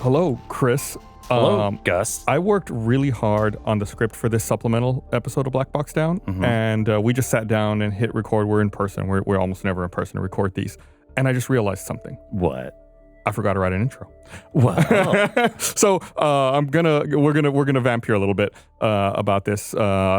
Hello, Chris. Hello, Gus. I worked really hard on the script for this supplemental episode of Black Box Down, and we just sat down and hit record. We're in person. We're almost never in person to record these. And I just realized something. What? I forgot to write an intro. Wow. So we're gonna vamp here a little bit about this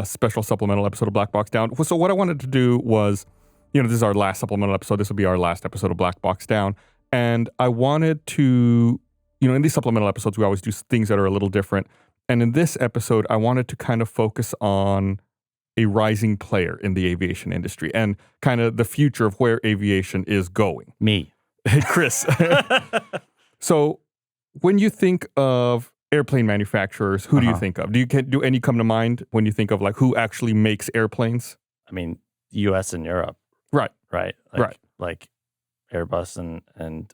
special supplemental episode of Black Box Down. So what I wanted to do was, this is our last supplemental episode. This will be our last episode of Black Box Down, and I wanted to, in these supplemental episodes, we always do things that are a little different. And in this episode, I wanted to kind of focus on a rising player in the aviation industry and kind of the future of where aviation is going. Me. Hey, Chris. So when you think of airplane manufacturers, who do you think of? Do any come to mind when you think of like who actually makes airplanes? I mean, U.S. and Europe. Right. Right. Like Airbus and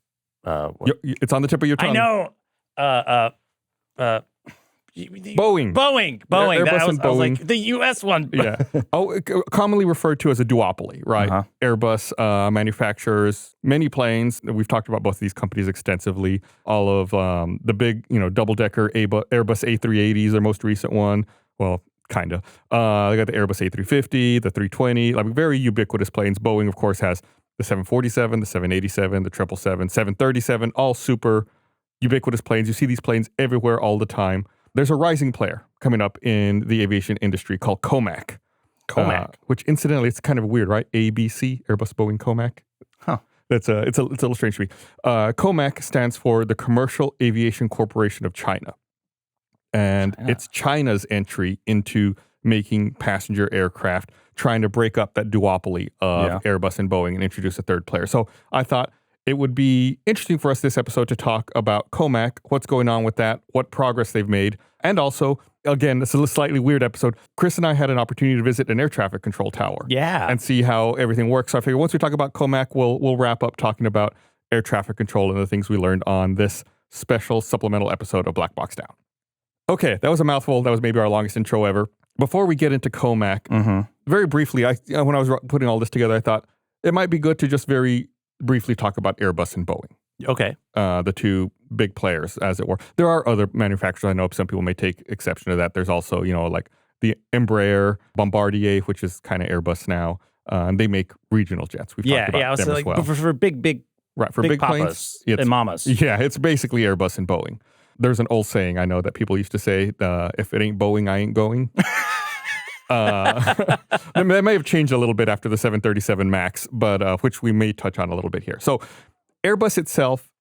it's on the tip of your tongue. I know. Boeing. Airbus and Boeing. I was like, the U.S. one. Yeah. Commonly referred to as a duopoly, right? Airbus manufactures many planes. We've talked about both of these companies extensively. All of the big, double-decker Airbus A380s, their most recent one. Well, kind of. They got the Airbus A350, the 320, like very ubiquitous planes. Boeing, of course, has the 747, the 787, the 777, 737, all super ubiquitous planes. You see these planes everywhere all the time. There's a rising player coming up in the aviation industry called comac. Which incidentally, it's kind of weird, right? ABC, Airbus, Boeing, comac. Huh. It's a little strange to me. Comac stands for the Commercial Aviation Corporation of China. And it's China's entry into making passenger aircraft, trying to break up that duopoly of Airbus and Boeing and introduce a third player. So I thought it would be interesting for us this episode to talk about comac, what's going on with that, what progress they've made, and also, again, this is a slightly weird episode. Chris and I had an opportunity to visit an air traffic control tower. Yeah. And see how everything works. So I figure once we talk about comac, we'll wrap up talking about air traffic control and the things we learned on this special supplemental episode of Black Box Down. Okay, that was a mouthful. That was maybe our longest intro ever. Before we get into comac, very briefly, when I was putting all this together, I thought it might be good to just very briefly talk about Airbus and Boeing. Okay. The two big players, as it were. There are other manufacturers. I know some people may take exception to that. There's also, like the Embraer, Bombardier, which is kind of Airbus now. And they make regional jets. We've talked about them as well. But for big right, for big planes and mamas. Yeah, it's basically Airbus and Boeing. There's an old saying I know that people used to say, if it ain't Boeing, I ain't going. That may have changed a little bit after the 737 MAX, but which we may touch on a little bit here. So Airbus itself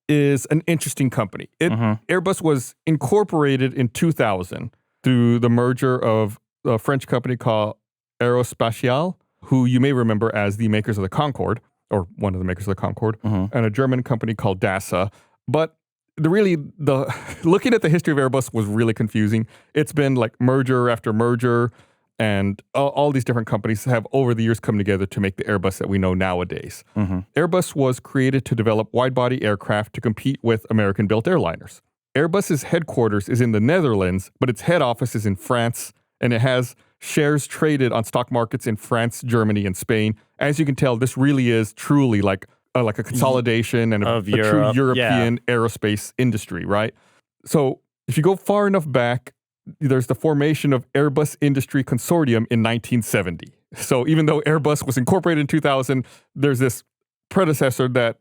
is an interesting company. Airbus was incorporated in 2000 through the merger of a French company called Aerospatiale, who you may remember as the makers of the Concorde, or one of the makers of the Concorde, and a German company called DASA. But looking at the history of Airbus was really confusing. It's been like merger after merger, and all these different companies have over the years come together to make the Airbus that we know nowadays. Airbus was created to develop wide-body aircraft to compete with American-built airliners. Airbus's headquarters is in the Netherlands, but its head office is in France, and it has shares traded on stock markets in France, Germany, and Spain. As you can tell, this really is truly like a consolidation and a true European aerospace industry, right? So if you go far enough back, there's the formation of Airbus Industry Consortium in 1970. So even though Airbus was incorporated in 2000, there's this predecessor that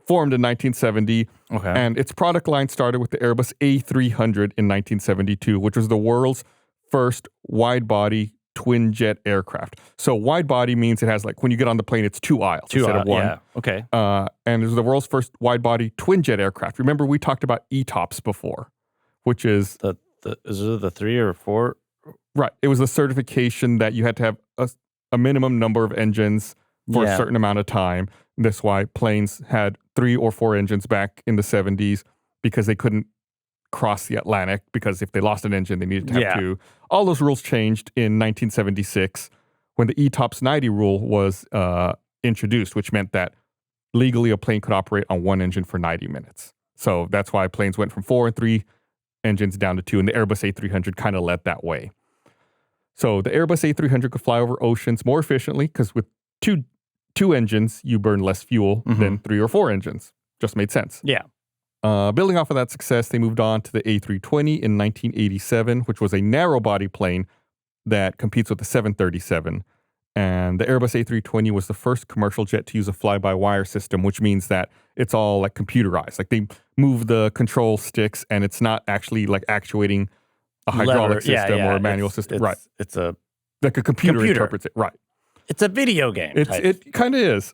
formed in 1970. And its product line started with the Airbus A300 in 1972, which was the world's first wide-body twin jet aircraft. So wide body means it has, like, when you get on the plane, it's two aisles instead of one. Yeah. Okay. And it was the world's first wide body twin jet aircraft. Remember, we talked about ETOPS before, which is is it the 3 or 4? Right. It was the certification that you had to have a minimum number of engines for a certain amount of time. That's why planes had 3 or 4 engines back in the 70s, because they couldn't cross the Atlantic, because if they lost an engine, they needed to have 2. All those rules changed in 1976 when the ETOPS 90 rule was introduced, which meant that legally a plane could operate on one engine for 90 minutes. So that's why planes went from 4 and 3 engines down to 2, and the Airbus A300 kind of led that way. So the Airbus A300 could fly over oceans more efficiently, because with two engines, you burn less fuel than 3 or 4 engines. Just made sense. Yeah. Building off of that success, they moved on to the A320 in 1987, which was a narrow-body plane that competes with the 737. And the Airbus A320 was the first commercial jet to use a fly-by-wire system, which means that it's all like computerized. Like they move the control sticks, and it's not actually like actuating a hydraulic system or a manual system. Right. It's a like a computer interprets it. Right. It's a video game. It kind of is.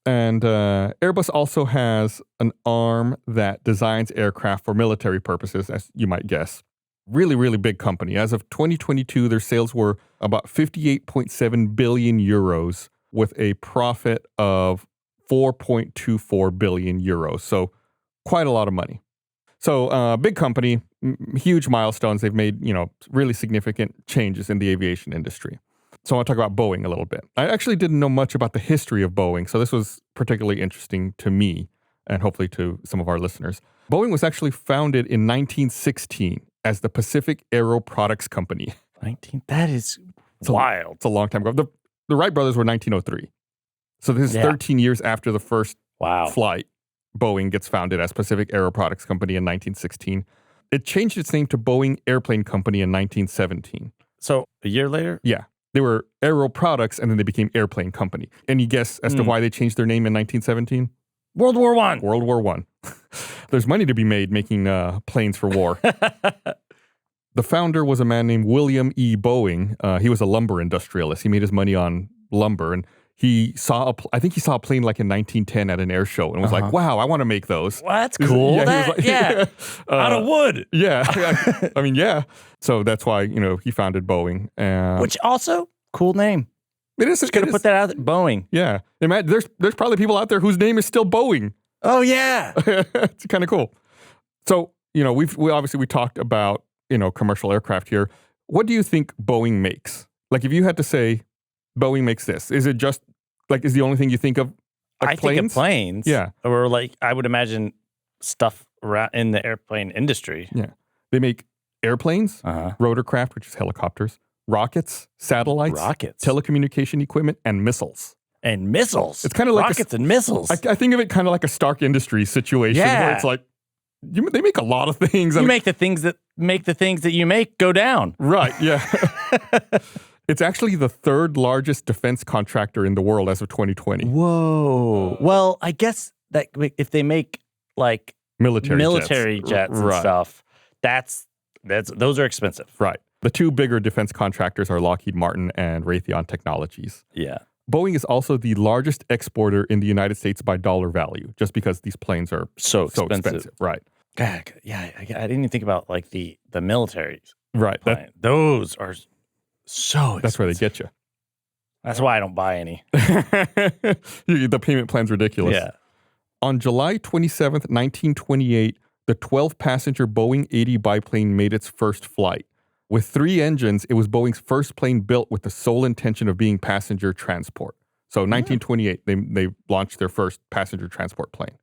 And Airbus also has an arm that designs aircraft for military purposes, as you might guess. Really, really big company. As of 2022, their sales were about 58.7 billion euros with a profit of 4.24 billion euros. So quite a lot of money. So big company, huge milestones. They've made, really significant changes in the aviation industry. So I want to talk about Boeing a little bit. I actually didn't know much about the history of Boeing, so this was particularly interesting to me and hopefully to some of our listeners. Boeing was actually founded in 1916 as the Pacific Aero Products Company. That is wild. It's a long time ago. The Wright brothers were 1903. So this is 13 years after the first flight. Boeing gets founded as Pacific Aero Products Company in 1916. It changed its name to Boeing Airplane Company in 1917. So a year later? Yeah. They were Aero Products, and then they became Airplane Company. Any guess as to why they changed their name in 1917? World War I. World War I. There's money to be made making planes for war. The founder was a man named William E. Boeing. He was a lumber industrialist. He made his money on lumber, and he saw I think he saw a plane like in 1910 at an air show and was like, wow, I want to make those. Well, that's cool. Out of wood. Yeah. I mean, yeah. So that's why, he founded Boeing. Which also, cool name. It is. Just going to put that out there. Boeing. Yeah. Imagine, there's probably people out there whose name is still Boeing. Oh, yeah. It's kind of cool. So, we talked about, commercial aircraft here. What do you think Boeing makes? Like, if you had to say Boeing makes this, is it just like, is the only thing you think of? Like think of planes. Yeah. Or I would imagine stuff around in the airplane industry. Yeah. They make airplanes, rotorcraft, which is helicopters, rockets, satellites, telecommunication equipment, and missiles. It's kind of like rockets and missiles. I think of it kind of like a Stark Industries situation where it's like, they make a lot of things. You make the things that you make go down. Right, yeah. It's actually the third largest defense contractor in the world as of 2020. Whoa. Well, I guess that if they make like military jets and stuff, those are expensive. Right. The two bigger defense contractors are Lockheed Martin and Raytheon Technologies. Yeah. Boeing is also the largest exporter in the United States by dollar value, just because these planes are so expensive. Right. God, yeah, I didn't even think about like the military. Right. Those are so expensive. That's where they get you. That's why I don't buy any. The payment plan's ridiculous. Yeah. On July 27th, 1928, the 12-passenger Boeing 80 biplane made its first flight. With 3 engines, it was Boeing's first plane built with the sole intention of being passenger transport. So 1928, they launched their first passenger transport plane.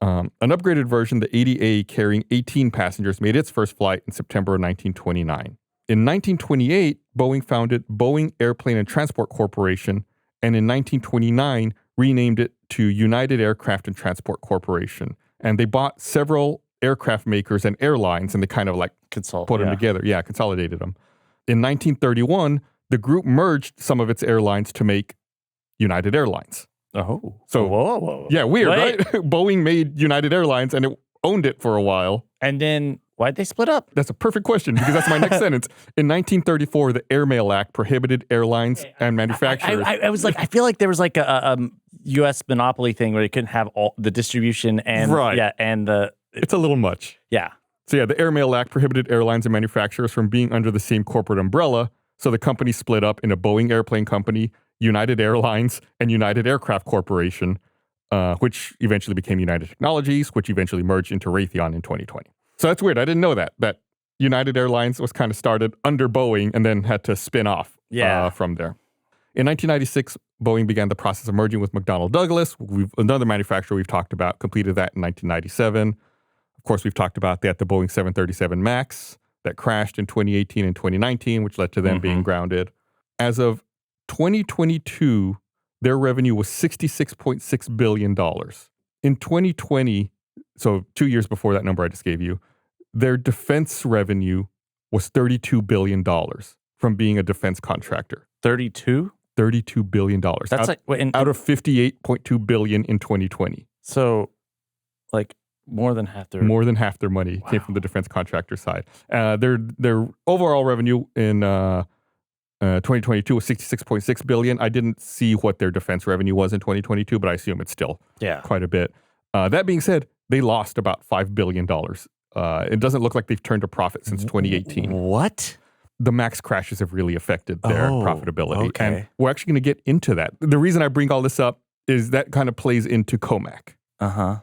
An upgraded version, the 80A, carrying 18 passengers, made its first flight in September of 1929. In 1928, Boeing founded Boeing Airplane and Transport Corporation, and in 1929, renamed it to United Aircraft and Transport Corporation. And they bought several aircraft makers and airlines, and they kind of like put them together. Yeah, consolidated them. In 1931, the group merged some of its airlines to make United Airlines. Oh. So, whoa. Yeah, weird, right? Boeing made United Airlines, and it owned it for a while. And then why'd they split up? That's a perfect question, because that's my next sentence. In 1934, the Airmail Act prohibited airlines and manufacturers. I was like, I feel like there was like a U.S. monopoly thing where they couldn't have all the distribution and it's a little much. Yeah. So the Airmail Act prohibited airlines and manufacturers from being under the same corporate umbrella. So the company split up into Boeing Airplane Company, United Airlines, and United Aircraft Corporation, which eventually became United Technologies, which eventually merged into Raytheon in 2020. So that's weird. I didn't know that United Airlines was kind of started under Boeing and then had to spin off from there. In 1996, Boeing began the process of merging with McDonnell Douglas. Another manufacturer we've talked about, completed that in 1997. Of course, we've talked about that, the Boeing 737 MAX that crashed in 2018 and 2019, which led to them being grounded. As of 2022, their revenue was $66.6 billion. In 2020, so 2 years before that number I just gave you, their defense revenue was $32 billion from being a defense contractor. 32? $32 billion. That's out of $58.2 billion in 2020. So, like, more than half their money came from the defense contractor side. Their overall revenue in 2022 was $66.6 billion. I didn't see what their defense revenue was in 2022, but I assume it's still quite a bit. That being said, they lost about $5 billion. It doesn't look like they've turned a profit since 2018. What? The MAX crashes have really affected their profitability. Okay. And we're actually going to get into that. The reason I bring all this up is that kind of plays into comac.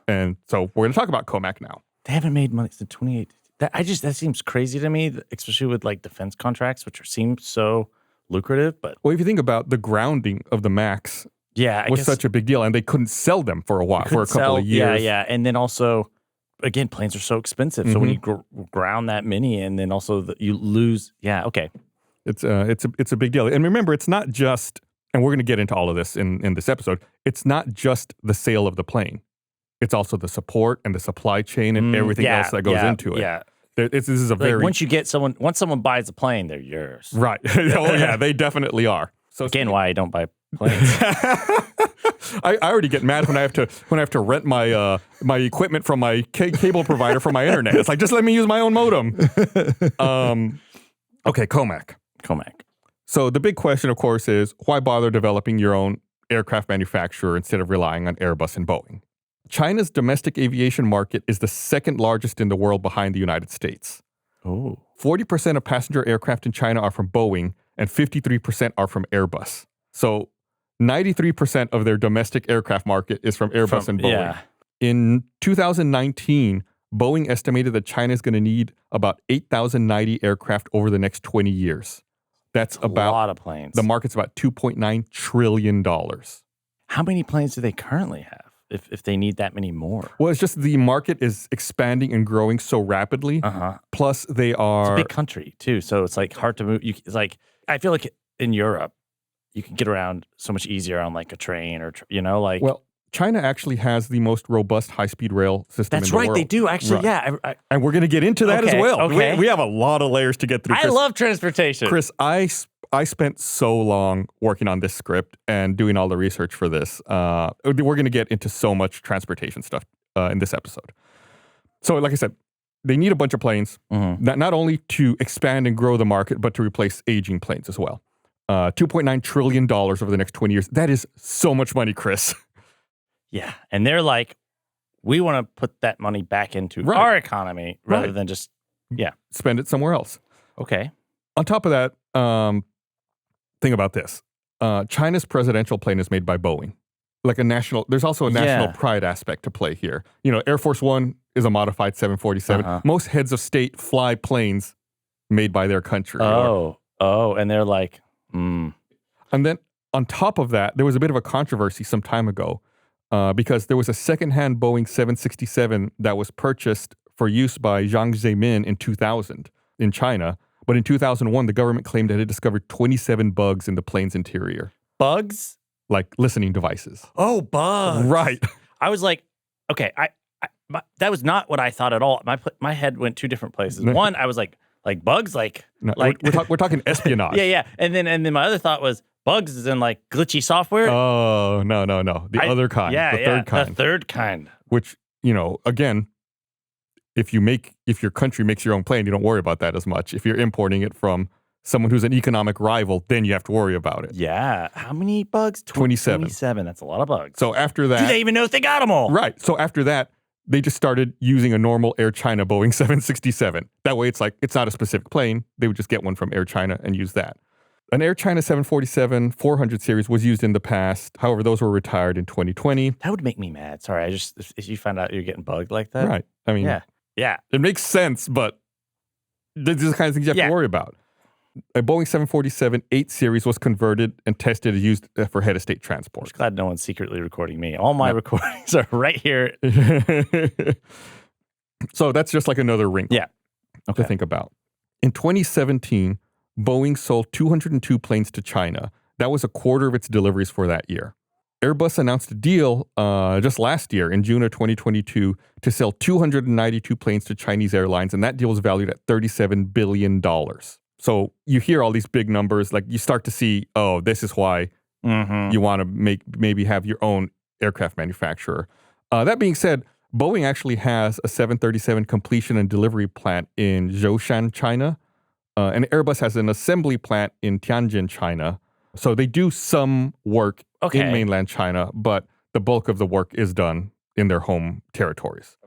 And so we're going to talk about comac now. They haven't made money since 2018. That seems crazy to me, especially with like defense contracts, which seem so lucrative. But well, if you think about the grounding of the MAX, was such a big deal, and they couldn't sell them for a while, for a couple of years. Yeah, and then also, again, planes are so expensive. So when you ground that many, and then also you lose. Yeah, okay. It's a big deal, and remember, it's not just. And we're going to get into all of this in this episode. It's not just the sale of the plane. It's also the support and the supply chain and everything else that goes into it. Yeah. This is a very... Once someone buys a plane, they're yours. Right. Oh, yeah, they definitely are. So again, why I don't buy planes. I already get mad when I have to rent my my equipment from my cable provider for my internet. It's like, just let me use my own modem. Okay, comac. So the big question, of course, is why bother developing your own aircraft manufacturer instead of relying on Airbus and Boeing? China's domestic aviation market is the second largest in the world behind the United States. 40% of passenger aircraft in China are from Boeing and 53% are from Airbus. So 93% of their domestic aircraft market is from Airbus and Boeing. Yeah. In 2019, Boeing estimated that China is going to need about 8,090 aircraft over the next 20 years. That's about a lot of planes. The market's about $2.9 trillion. How many planes do they currently have if they need that many more? Well, it's just the market is expanding and growing so rapidly. Plus, they are... It's a big country, too, so it's like hard to move. It's like, I feel like in Europe, you can get around so much easier on like a train or, like... Well, China actually has the most robust high-speed rail system in the world. That's right, they do, actually, yeah. And we're going to get into that as well. Okay. We have a lot of layers to get through. I love transportation. Chris, I spent so long working on this script and doing all the research for this. We're going to get into so much transportation stuff in this episode. So like I said, they need a bunch of planes, not only to expand and grow the market, but to replace aging planes as well. $2.9 trillion over the next 20 years. That is so much money, Chris. Yeah, and they're like, we want to put that money back into our economy rather than just, spend it somewhere else. Okay. On top of that, think about this. China's presidential plane is made by Boeing. There's also a national pride aspect to play here. Air Force One is a modified 747. Most heads of state fly planes made by their country. And they're like, And then on top of that, there was a bit of a controversy some time ago because there was a secondhand Boeing 767 that was purchased for use by Jiang Zemin in 2000 in China. But in 2001, the government claimed that it discovered 27 bugs in the plane's interior. Bugs? Like listening devices. Oh, bugs. Right. I was like, okay, that was not what I thought at all. My head went two different places. One, I was like bugs, No, we're talking espionage. Yeah. And then my other thought was bugs is in like glitchy software. Oh, no. The other kind. The third kind. Which, again, if your country makes your own plane, you don't worry about that as much. If you're importing it from someone who's an economic rival, then you have to worry about it. Yeah. How many bugs? 27. 27. That's a lot of bugs. So after that... Do they even know if they got them all? Right. So after that, they just started using a normal Air China Boeing 767. That way, it's not a specific plane. They would just get one from Air China and use that. An Air China 747-400 series was used in the past. However, those were retired in 2020. That would make me mad. Sorry, if you find out you're getting bugged like that. Right. I mean... Yeah. It makes sense, but these are the kinds of things you have to worry about. A Boeing 747-8 series was converted and tested and used for head of state transport. I'm just glad no one's secretly recording me. All my recordings are right here. So that's just like another wrinkle to think about. In 2017, Boeing sold 202 planes to China. That was a quarter of its deliveries for that year. Airbus announced a deal just last year in June of 2022 to sell 292 planes to Chinese airlines, and that deal was valued at $37 billion. So you hear all these big numbers, like you start to see, oh, this is why you want to maybe have your own aircraft manufacturer. That being said, Boeing actually has a 737 completion and delivery plant in Zhoushan, China, and Airbus has an assembly plant in Tianjin, China. So they do some work in mainland China, but the bulk of the work is done in their home territories.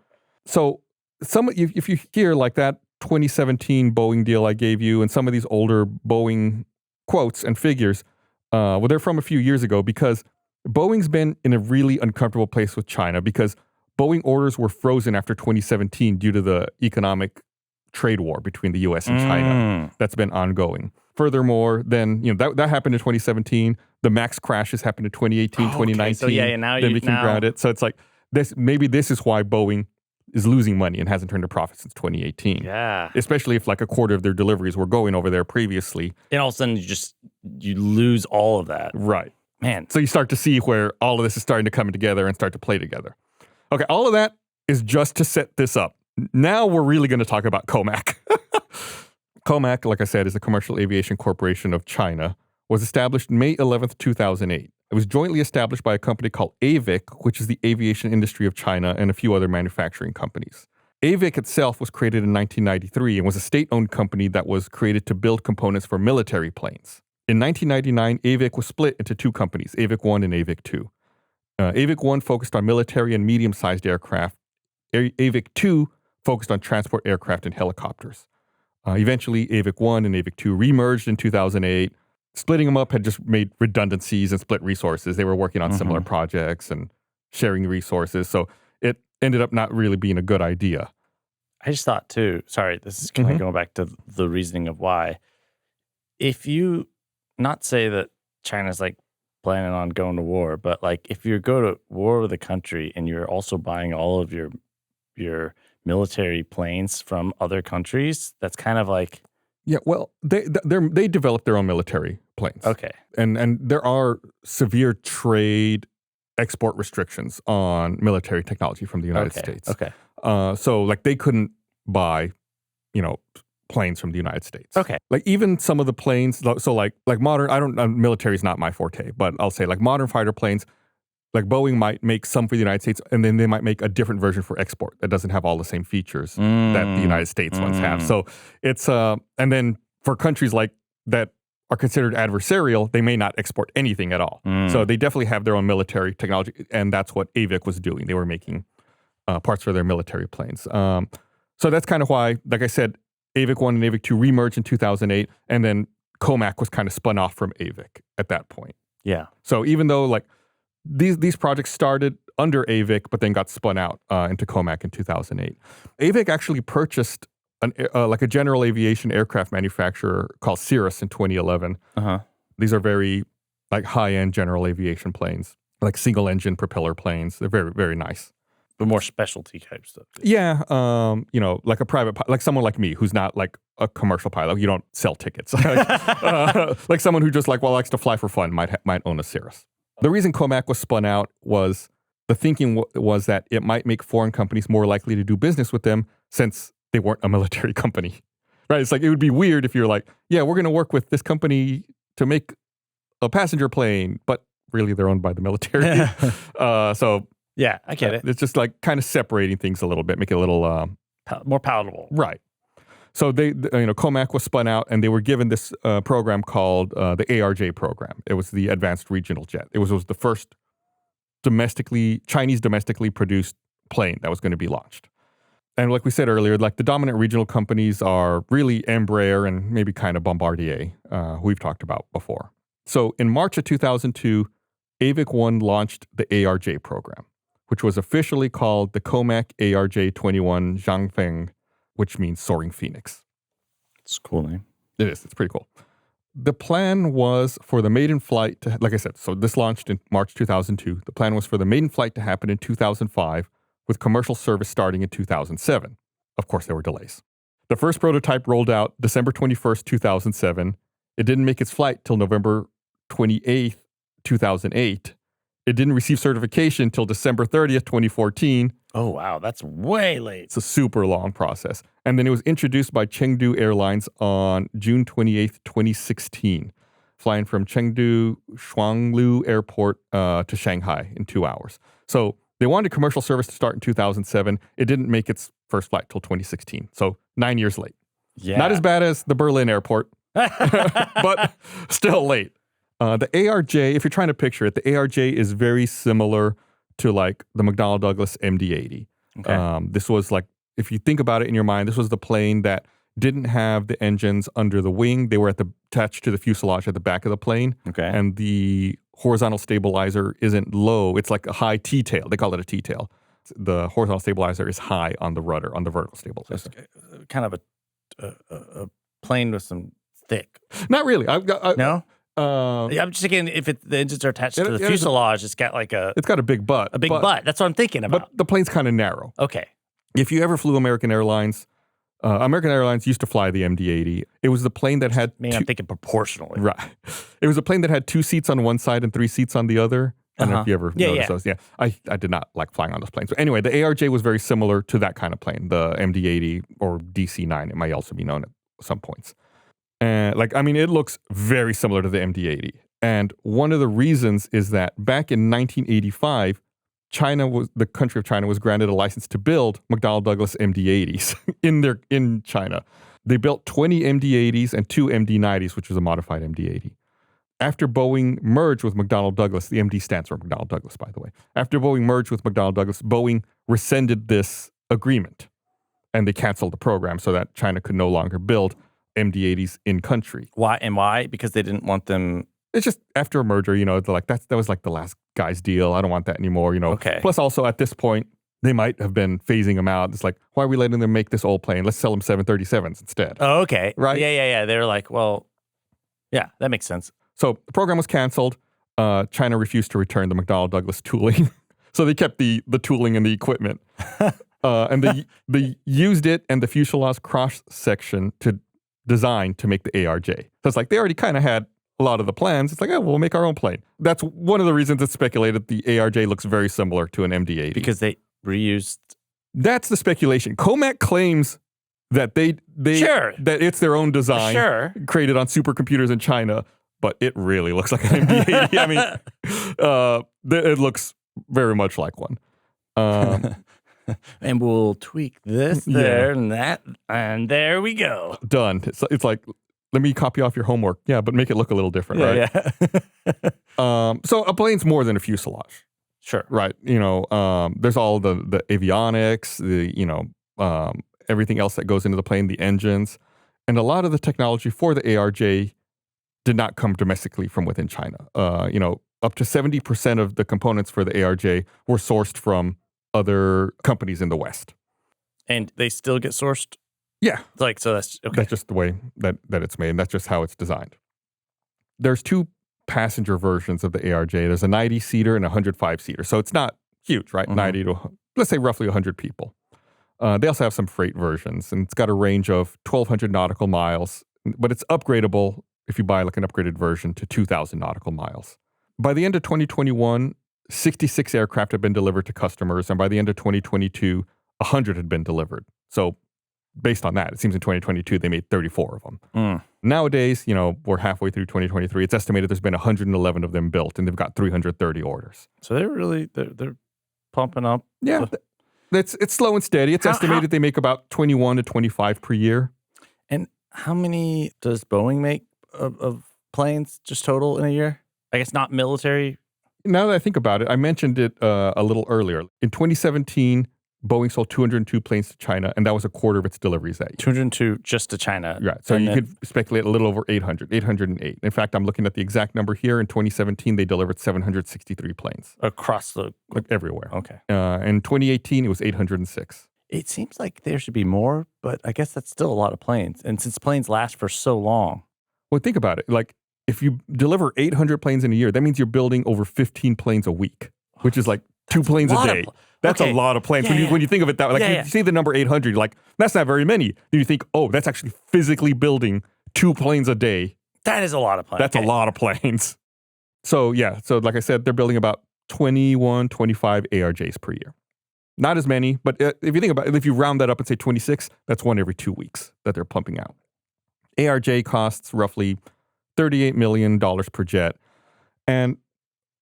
So if you hear like that 2017 Boeing deal I gave you and some of these older Boeing quotes and figures, well, they're from a few years ago because Boeing's been in a really uncomfortable place with China because Boeing orders were frozen after 2017 due to the economic trade war between the U.S. and China that's been ongoing. Furthermore, then that happened in 2017. The MAX crashes happened in 2018, 2019. Okay. So now then became grounded. So it's like this. Maybe this is why Boeing is losing money and hasn't turned a profit since 2018. Yeah. Especially if like a quarter of their deliveries were going over there previously. And all of a sudden you lose all of that. Right. Man. So you start to see where all of this is starting to come together and start to play together. Okay, all of that is just to set this up. Now we're really going to talk about comac. Comac, like I said, is a commercial aviation corporation of China, was established May 11th, 2008. It was jointly established by a company called AVIC, which is the aviation industry of China, and a few other manufacturing companies. AVIC itself was created in 1993 and was a state-owned company that was created to build components for military planes. In 1999, AVIC was split into two companies, AVIC 1 and AVIC 2. AVIC 1 focused on military and medium-sized aircraft. AVIC 2 focused on transport aircraft and helicopters. Eventually, AVIC 1 and AVIC 2 remerged in 2008. Splitting them up had just made redundancies and split resources. They were working on similar projects and sharing resources. So it ended up not really being a good idea. I just thought too, sorry, this is kind of going back to the reasoning of why. If you not say that China's like planning on going to war, but like if you go to war with a country and you're also buying all of your military planes from other countries, that's kind of like... Yeah, well, they developed their own military planes. Okay. And there are severe trade export restrictions on military technology from the United States. Okay. So like they couldn't buy, planes from the United States. Okay. Like even some of the planes, so like modern, military is not my forte, but I'll say like modern fighter planes, like Boeing might make some for the United States, and then they might make a different version for export that doesn't have all the same features that the United States ones have. So it's and then for countries like that are considered adversarial, they may not export anything at all. So they definitely have their own military technology, and that's what AVIC was doing. They were making parts for their military planes. So that's kind of why, like I said, AVIC 1 and AVIC 2 remerged in 2008, and then comac was kind of spun off from AVIC at that point. Yeah. So even though like these projects started under AVIC, but then got spun out into comac in 2008. AVIC actually purchased a general aviation aircraft manufacturer called Cirrus in 2011. These are very like high-end general aviation planes, like single-engine propeller planes. They're very, very nice. But more specialty type stuff. Yeah, like a private, like someone like me who's not like a commercial pilot. You don't sell tickets. Like someone who just likes to fly for fun might own a Cirrus. The reason comac was spun out was the thinking was that it might make foreign companies more likely to do business with them since they weren't a military company, right? It's like it would be weird if you're like, yeah, we're going to work with this company to make a passenger plane, but really they're owned by the military. So yeah, I get it. It's just like kind of separating things a little bit, make it a little more palatable, right? So comac was spun out, and they were given this program called the ARJ program. It was the Advanced Regional Jet. It was the first Chinese domestically produced plane that was going to be launched. And like we said earlier, like the dominant regional companies are really Embraer and maybe kind of Bombardier, who we've talked about before. So in March of 2002, AVIC 1 launched the ARJ program, which was officially called the comac ARJ-21 Zhangfeng, which means Soaring Phoenix. It's a cool name. It is. It's pretty cool. The plan was for the maiden flight to, like I said, so this launched in March 2002. The plan was for the maiden flight to happen in 2005, with commercial service starting in 2007. Of course, there were delays. The first prototype rolled out December 21st, 2007. It didn't make its flight till November 28th, 2008. It didn't receive certification until December 30th, 2014. Oh, wow. That's way late. It's a super long process. And then it was introduced by Chengdu Airlines on June 28th, 2016, flying from Chengdu Shuanglu Airport to Shanghai in 2 hours. So they wanted commercial service to start in 2007. It didn't make its first flight till 2016. So 9 years late. Yeah. Not as bad as the Berlin airport, but still late. The ARJ, if you're trying to picture it, the ARJ is very similar to like the McDonnell Douglas MD-80. Okay. This was like, if you think about it in your mind, this was the plane that didn't have the engines under the wing. They were attached to the fuselage at the back of the plane. Okay. And the horizontal stabilizer isn't low. It's like a high T-tail. They call it a T-tail. The horizontal stabilizer is high on the rudder, on the vertical stabilizer. So it's kind of a plane with some thick. Not really. No? I'm just thinking if the engines are attached to the fuselage, it's got like it's got a big butt. a big butt. That's what I'm thinking about. But the plane's kind of narrow. Okay. If you ever flew American Airlines used to fly the MD-80. It was the plane that had I'm thinking proportionally. Right. It was a plane that had 2 seats on one side and 3 seats on the other. I don't know if you ever noticed those. Yeah. I did not like flying on those planes. But anyway, the ARJ was very similar to that kind of plane, the MD-80 or DC-9. It might also be known at some points. And it looks very similar to the MD-80. And one of the reasons is that back in 1985, the country of China was granted a license to build McDonnell Douglas MD-80s in China. They built 20 MD-80s and 2 MD-90s, which was a modified MD-80. After Boeing merged with McDonnell Douglas, the MD stands for McDonnell Douglas, by the way. After Boeing merged with McDonnell Douglas, Boeing rescinded this agreement and they canceled the program so that China could no longer build MD-80s in country. Why? And why? Because they didn't want them. It's just after a merger, they're like, that was like the last guy's deal. I don't want that anymore, Okay. Plus also at this point, they might have been phasing them out. It's like, why are we letting them make this old plane? Let's sell them 737s instead. Oh, okay. Right? Yeah. They were like, well, yeah, that makes sense. So the program was canceled. China refused to return the McDonnell Douglas tooling. So they kept the tooling and the equipment. And they used it and the fuselage cross section to design to make the ARJ. So it's like they already kind of had a lot of the plans. It's like, we'll make our own plane. That's one of the reasons it's speculated the ARJ looks very similar to an MD-80. Because they reused. That's the speculation. Comac claims that that it's their own design, created on supercomputers in China, but it really looks like an MD-80. It looks very much like one. And we'll tweak this, there, and that, and there we go. Done. It's like, let me copy off your homework. Yeah, but make it look a little different, right? Yeah. So a plane's more than a fuselage. Sure. Right. There's all the avionics, everything else that goes into the plane, the engines. And a lot of the technology for the ARJ did not come domestically from within China. Up to 70% of the components for the ARJ were sourced from other companies in the West. And they still get sourced? Yeah. So that's okay. That's just the way that it's made, and that's just how it's designed. There's 2 passenger versions of the ARJ. There's a 90-seater and a 105-seater. So it's not huge, right? 90 to, let's say, roughly 100 people. They also have some freight versions, and it's got a range of 1,200 nautical miles, but it's upgradable if you buy like an upgraded version to 2,000 nautical miles. By the end of 2021, 66 aircraft have been delivered to customers, and by the end of 2022, 100 had been delivered. So based on that, it seems in 2022, they made 34 of them. Nowadays, we're halfway through 2023. It's estimated there's been 111 of them built, and they've got 330 orders. So they're pumping up. Yeah, it's slow and steady. It's estimated they make about 21 to 25 per year. And how many does Boeing make of planes just total in a year? I guess not military. Now that I think about it, I mentioned it a little earlier. In 2017, Boeing sold 202 planes to China, and that was a quarter of its deliveries that year. 202 just to China. Right. So you could speculate a little over 808. In fact, I'm looking at the exact number here. In 2017, they delivered 763 planes. Across the... everywhere. Okay. In 2018, it was 806. It seems like there should be more, but I guess that's still a lot of planes. And since planes last for so long... Well, think about it. Like, if you deliver 800 planes in a year, that means you're building over 15 planes a week, which is like 2 planes a day. That's a lot of planes. When you think of it that way, like you see the number 800, you're like, that's not very many. Then you think, oh, that's actually physically building 2 planes a day. That is a lot of planes. That's a lot of planes. So like I said, they're building about 21, 25 ARJs per year. Not as many, but if you think about it, if you round that up and say 26, that's one every 2 weeks that they're pumping out. ARJ costs roughly $38 million per jet. And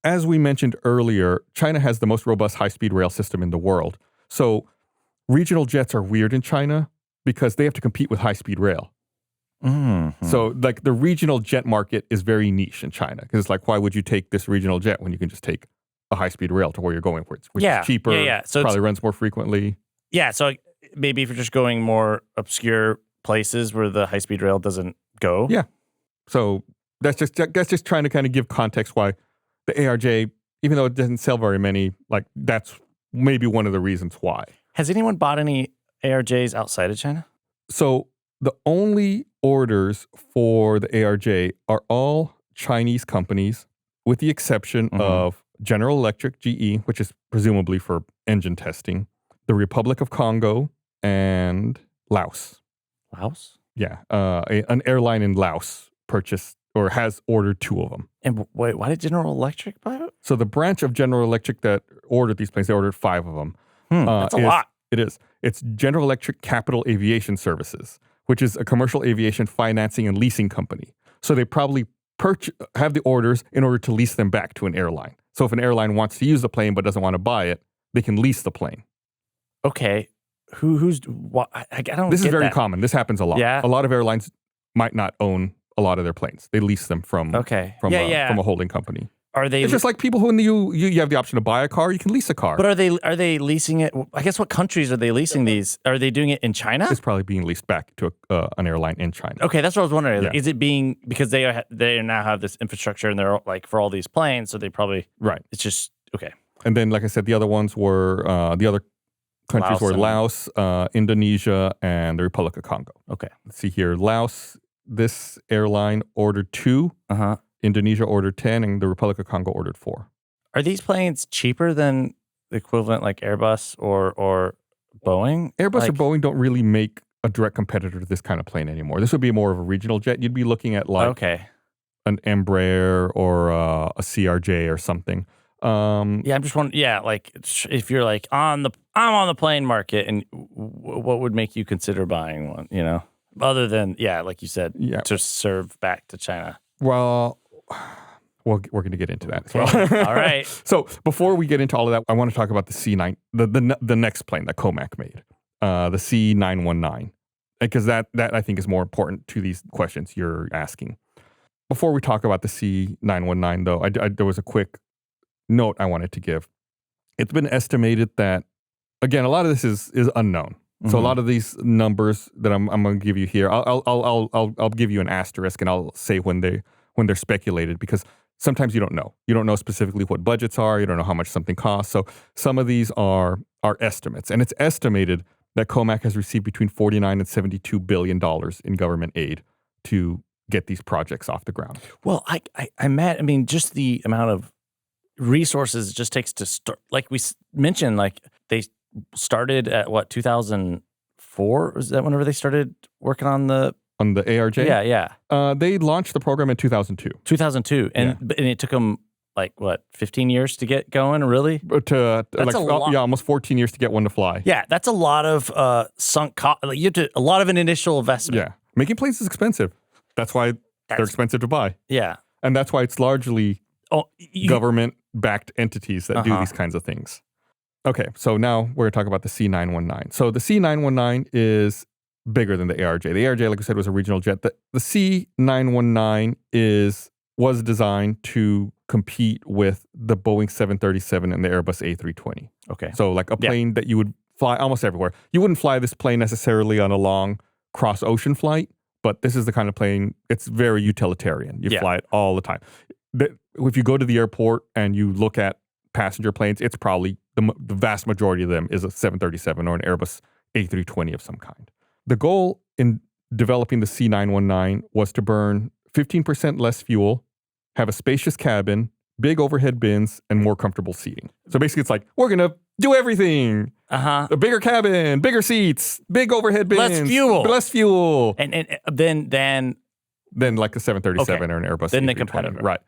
as we mentioned earlier, China has the most robust high-speed rail system in the world. So regional jets are weird in China because they have to compete with high-speed rail. Mm-hmm. So like the regional jet market is very niche in China because it's like, why would you take this regional jet when you can just take a high-speed rail to where you're going, which is cheaper, So probably runs more frequently. Yeah, so maybe if you're just going more obscure places where the high-speed rail doesn't go. Yeah. So that's just trying to kind of give context why the ARJ, even though it doesn't sell very many, like that's maybe one of the reasons why. Has anyone bought any ARJs outside of China? So the only orders for the ARJ are all Chinese companies, with the exception of General Electric, GE, which is presumably for engine testing, the Republic of Congo, and Laos. Laos? Yeah. An airline in Laos purchased or has ordered 2 of them. And wait, why did General Electric buy it? So the branch of General Electric that ordered these planes, they ordered 5 of them. That's a lot. It is. It's General Electric Capital Aviation Services, which is a commercial aviation financing and leasing company. So they probably have the orders in order to lease them back to an airline. So if an airline wants to use the plane but doesn't want to buy it, they can lease the plane. Okay. Who's what? I don't. This is very that. common. This happens a lot. Yeah. A lot of airlines might not own a lot of their planes. They lease them from from a holding company. Are they? It's just like people who you have the option to buy a car, you can lease a car. But are they leasing it? I guess what countries are they leasing these? Are they doing it in China? It's probably being leased back to an airline in China. Okay, that's what I was wondering. Yeah. Is it being because they now have this infrastructure and they're like for all these planes, so they probably right. It's just okay. And then, like I said, the other ones were the other countries were Laos, Indonesia, and the Republic of Congo. Okay, let's see here. Laos, this airline ordered 2. Indonesia ordered 10, and the Republic of Congo ordered 4. Are these planes cheaper than the equivalent like Airbus or Boeing? Airbus or Boeing don't really make a direct competitor to this kind of plane anymore. This would be more of a regional jet. You'd be looking at like an Embraer or a CRJ or something. I'm just wondering. Yeah, like if you're like I'm on the plane market, and what would make you consider buying one? You know, other than like you said, to serve back to China. Well, we're going to get into that as well. All right. So before we get into all of that, I want to talk about the C9, the next plane that Comac made, the C919, because that I think is more important to these questions you're asking. Before we talk about the C919, though, there was a quick note I wanted to give. It's been estimated that, again, a lot of this is unknown. So a lot of these numbers that I'm going to give you here, I'll give you an asterisk and I'll say when they're speculated, because sometimes you don't know. You don't know specifically what budgets are. You don't know how much something costs. So some of these are estimates, and it's estimated that Comac has received between $49 and $72 billion in government aid to get these projects off the ground. Well, I mean, just the amount of resources it just takes to start. Like we mentioned, like they started at what, 2004? Was that whenever they started working on the ARJ? Yeah. They launched the program in 2002. 2002, and it took them like what, 15 years to get going, really? That's like almost 14 years to get one to fly. Yeah, that's a lot of sunk cost. Like, you have to a lot of an initial investment. Yeah, making planes is expensive. That's why they're expensive to buy. Yeah, and that's why it's largely government-backed entities that do these kinds of things. Okay, so now we're going to talk about the C919. So the C919 is bigger than the ARJ. The ARJ, like I said, was a regional jet. The C919 was designed to compete with the Boeing 737 and the Airbus A320. Okay. So like a plane that you would fly almost everywhere. You wouldn't fly this plane necessarily on a long cross-ocean flight, but this is the kind of plane, it's very utilitarian. You fly it all the time. If you go to the airport and you look at passenger planes, it's probably the vast majority of them is a 737 or an Airbus A320 of some kind. The goal in developing the C919 was to burn 15% less fuel, have a spacious cabin, big overhead bins, and more comfortable seating. So basically it's like, we're going to do everything. A bigger cabin, bigger seats, big overhead bins. Less fuel. And then like a 737 or an Airbus then A320. the competitor. Right.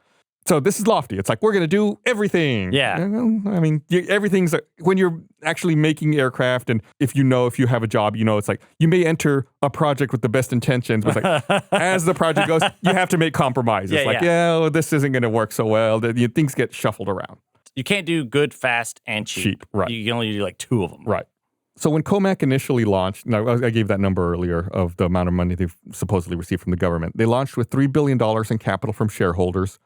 So this is lofty. It's like, we're going to do everything. Yeah. I mean, everything's when you're actually making aircraft, and if you have a job, it's like you may enter a project with the best intentions, but it's like as the project goes, you have to make compromises. This isn't going to work so well. Things get shuffled around. You can't do good, fast, and cheap. Right. You can only do like 2 of them. Right. So when comac initially launched, now I gave that number earlier of the amount of money they've supposedly received from the government. They launched with $3 billion in capital from shareholders,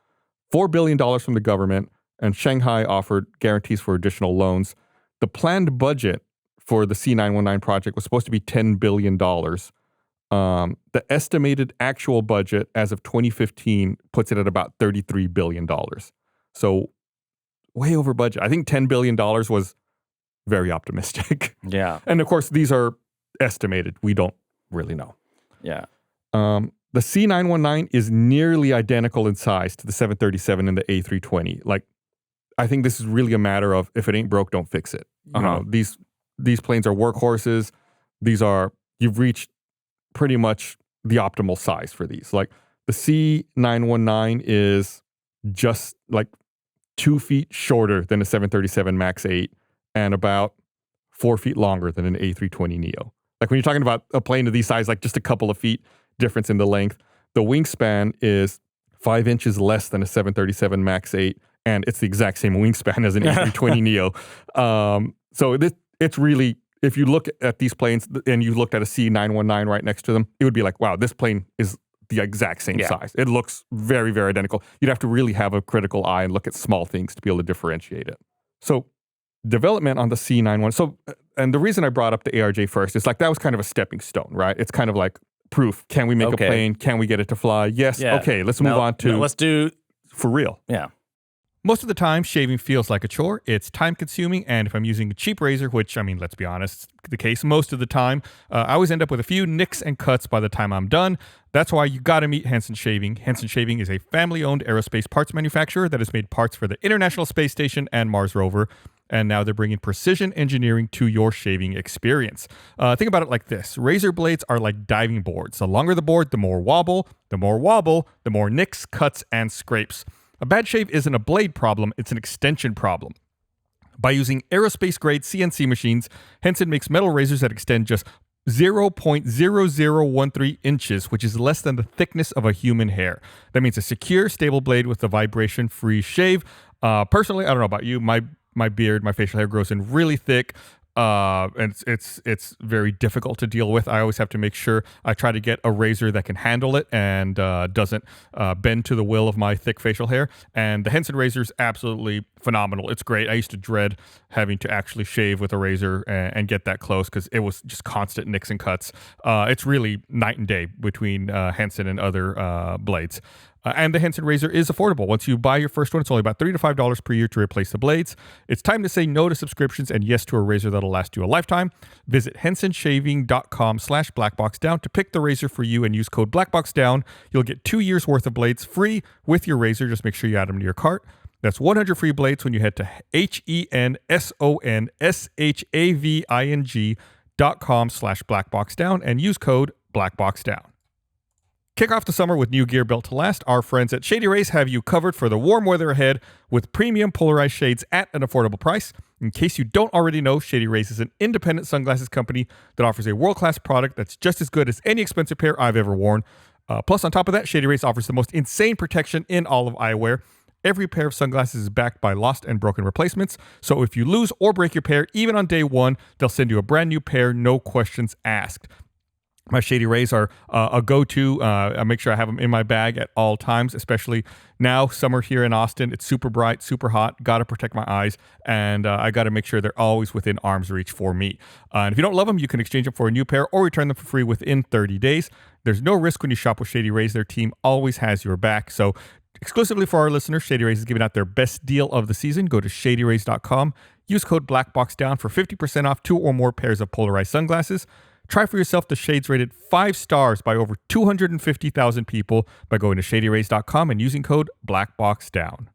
$4 billion from the government, and Shanghai offered guarantees for additional loans. The planned budget for the C919 project was supposed to be $10 billion. The estimated actual budget as of 2015 puts it at about $33 billion. So way over budget. I think $10 billion was very optimistic. Yeah. And of course, these are estimated. We don't really know. Yeah. The C919 is nearly identical in size to the 737 and the A320. Like, I think this is really a matter of if it ain't broke, don't fix it. You know, these planes are workhorses. You've reached pretty much the optimal size for these. Like, the C919 is just like 2 feet shorter than a 737 MAX 8 and about 4 feet longer than an A320neo. Like, when you're talking about a plane of these size, like just a couple of feet difference in the length, the wingspan is 5 inches less than a 737 MAX 8, and it's the exact same wingspan as an A320neo. So it's really, if you look at these planes and you looked at a C919 right next to them, it would be like, wow, this plane is the exact same size. It looks very, very identical. You'd have to really have a critical eye and look at small things to be able to differentiate it. So development on the C919. So, and the reason I brought up the ARJ first is like that was kind of a stepping stone, right? It's kind of like proof. Can we make a plane? Can we get it to fly? Yes. Yeah. Okay, let's move on to... let's do... For real. Yeah. Most of the time, shaving feels like a chore. It's time-consuming, and if I'm using a cheap razor, which, I mean, let's be honest, it's the case most of the time, I always end up with a few nicks and cuts by the time I'm done. That's why you gotta meet Henson Shaving. Henson Shaving is a family-owned aerospace parts manufacturer that has made parts for the International Space Station and Mars rover, and now they're bringing precision engineering to your shaving experience. Think about it like this. Razor blades are like diving boards. The longer the board, the more wobble, the more nicks, cuts, and scrapes. A bad shave isn't a blade problem, it's an extension problem. By using aerospace-grade CNC machines, Henson makes metal razors that extend just 0.0013 inches, which is less than the thickness of a human hair. That means a secure, stable blade with a vibration-free shave. Personally, I don't know about you, my beard, my facial hair grows in really thick. And it's very difficult to deal with. I always have to make sure I try to get a razor that can handle it and doesn't bend to the will of my thick facial hair. And the Henson razor is absolutely phenomenal. It's great. I used to dread having to actually shave with a razor and get that close because it was just constant nicks and cuts. It's really night and day between Henson and other blades. And the Henson razor is affordable. Once you buy your first one, it's only about $3 to $5 per year to replace the blades. It's time to say no to subscriptions and yes to a razor that'll last you a lifetime. Visit hensonshaving.com/blackboxdown to pick the razor for you and use code blackboxdown. You'll get 2 years worth of blades free with your razor. Just make sure you add them to your cart. That's 100 free blades when you head to hensonshaving.com/blackboxdown and use code blackboxdown. Kick off the summer with new gear built to last. Our friends at Shady Rays have you covered for the warm weather ahead with premium polarized shades at an affordable price. In case you don't already know, Shady Rays is an independent sunglasses company that offers a world-class product that's just as good as any expensive pair I've ever worn. Plus, on top of that, Shady Rays offers the most insane protection in all of eyewear. Every pair of sunglasses is backed by lost and broken replacements. So if you lose or break your pair, even on day one, they'll send you a brand new pair, no questions asked. My Shady Rays are a go-to. I make sure I have them in my bag at all times, especially now, summer here in Austin. It's super bright, super hot. Got to protect my eyes, and I got to make sure they're always within arm's reach for me. And if you don't love them, you can exchange them for a new pair or return them for free within 30 days. There's no risk when you shop with Shady Rays. Their team always has your back. So exclusively for our listeners, Shady Rays is giving out their best deal of the season. Go to shadyrays.com. Use code BLACKBOXDOWN for 50% off 2 or more pairs of polarized sunglasses. Try for yourself the shades rated 5 stars by over 250,000 people by going to shadyrays.com and using code BLACKBOXDOWN.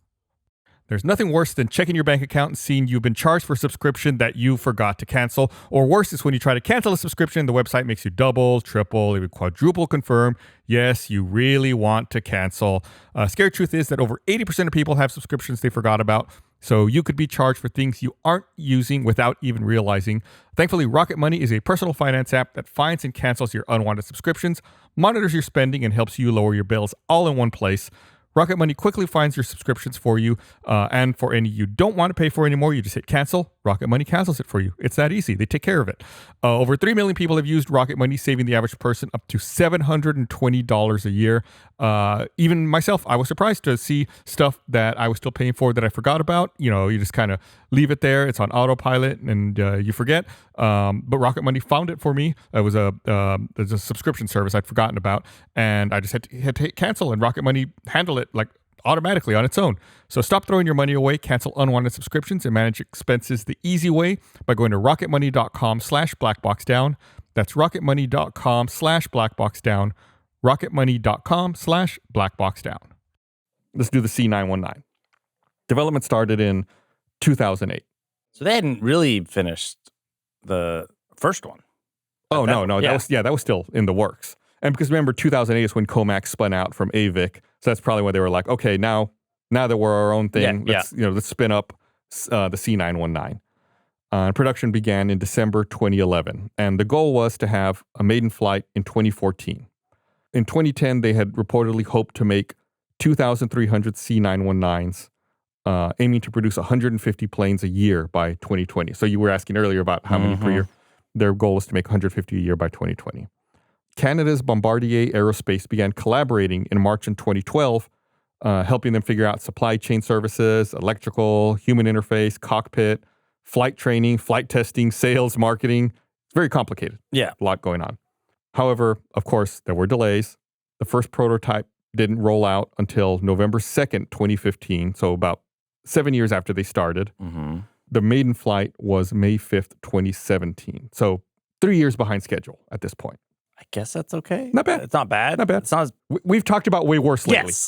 There's nothing worse than checking your bank account and seeing you've been charged for a subscription that you forgot to cancel. Or worse is when you try to cancel a subscription, the website makes you double, triple, even quadruple confirm. Yes, you really want to cancel. Scary truth is that over 80% of people have subscriptions they forgot about. So you could be charged for things you aren't using without even realizing. Thankfully, Rocket Money is a personal finance app that finds and cancels your unwanted subscriptions, monitors your spending, and helps you lower your bills all in one place. Rocket Money quickly finds your subscriptions for you, and for any you don't want to pay for anymore, you just hit cancel. Rocket Money cancels it for you. It's that easy. They take care of it. Over 3 million people have used Rocket Money, saving the average person up to $720 a year. Even myself, I was surprised to see stuff that I was still paying for that I forgot about. You know, you just kind of leave it there. It's on autopilot and you forget. But Rocket Money found it for me. It was there's a subscription service I'd forgotten about, and I just had to hit cancel, and Rocket Money handled it like automatically on its own. So stop throwing your money away, cancel unwanted subscriptions, and manage expenses the easy way by going to rocketmoney.com/blackboxdown. That's rocketmoney.com/blackboxdown. rocketmoney.com/blackboxdown. Let's do the C919. Development started in 2008. So they hadn't really finished the first one. Oh, no. That was still in the works. And because remember, 2008 is when Comac spun out from Avic. So that's probably why they were like, okay, now that we're our own thing, let's spin up the C919. And production began in December 2011. And the goal was to have a maiden flight in 2014. In 2010, they had reportedly hoped to make 2,300 C919s, aiming to produce 150 planes a year by 2020. So you were asking earlier about how many per year. Their goal is to make 150 a year by 2020. Canada's Bombardier Aerospace began collaborating in March in 2012, helping them figure out supply chain services, electrical, human interface, cockpit, flight training, flight testing, sales, marketing. It's very complicated. Yeah. A lot going on. However, of course, there were delays. The first prototype didn't roll out until November 2nd, 2015, so about 7 years after they started. Mm-hmm. The maiden flight was May 5th, 2017. So 3 years behind schedule at this point. I guess that's okay. Not bad. It's not bad. Not bad. It's not as, We've talked about way worse lately. Yes.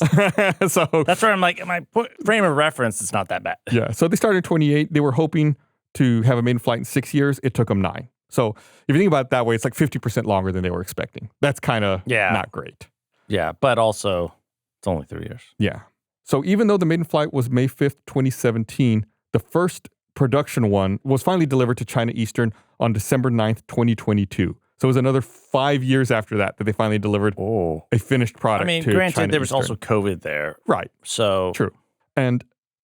So that's where I'm like, my frame of reference is not that bad. Yeah. So they started in 28. They were hoping to have a maiden flight in 6 years. It took them 9. So if you think about it that way, it's like 50% longer than they were expecting. That's kind of not great. Yeah. But also, it's only 3 years. Yeah. So even though the maiden flight was May 5th, 2017, the first production one was finally delivered to China Eastern on December 9th, 2022. So it was another 5 years after that they finally delivered a finished product. I mean, to granted, China there was Eastern. also COVID there. Right. So true. And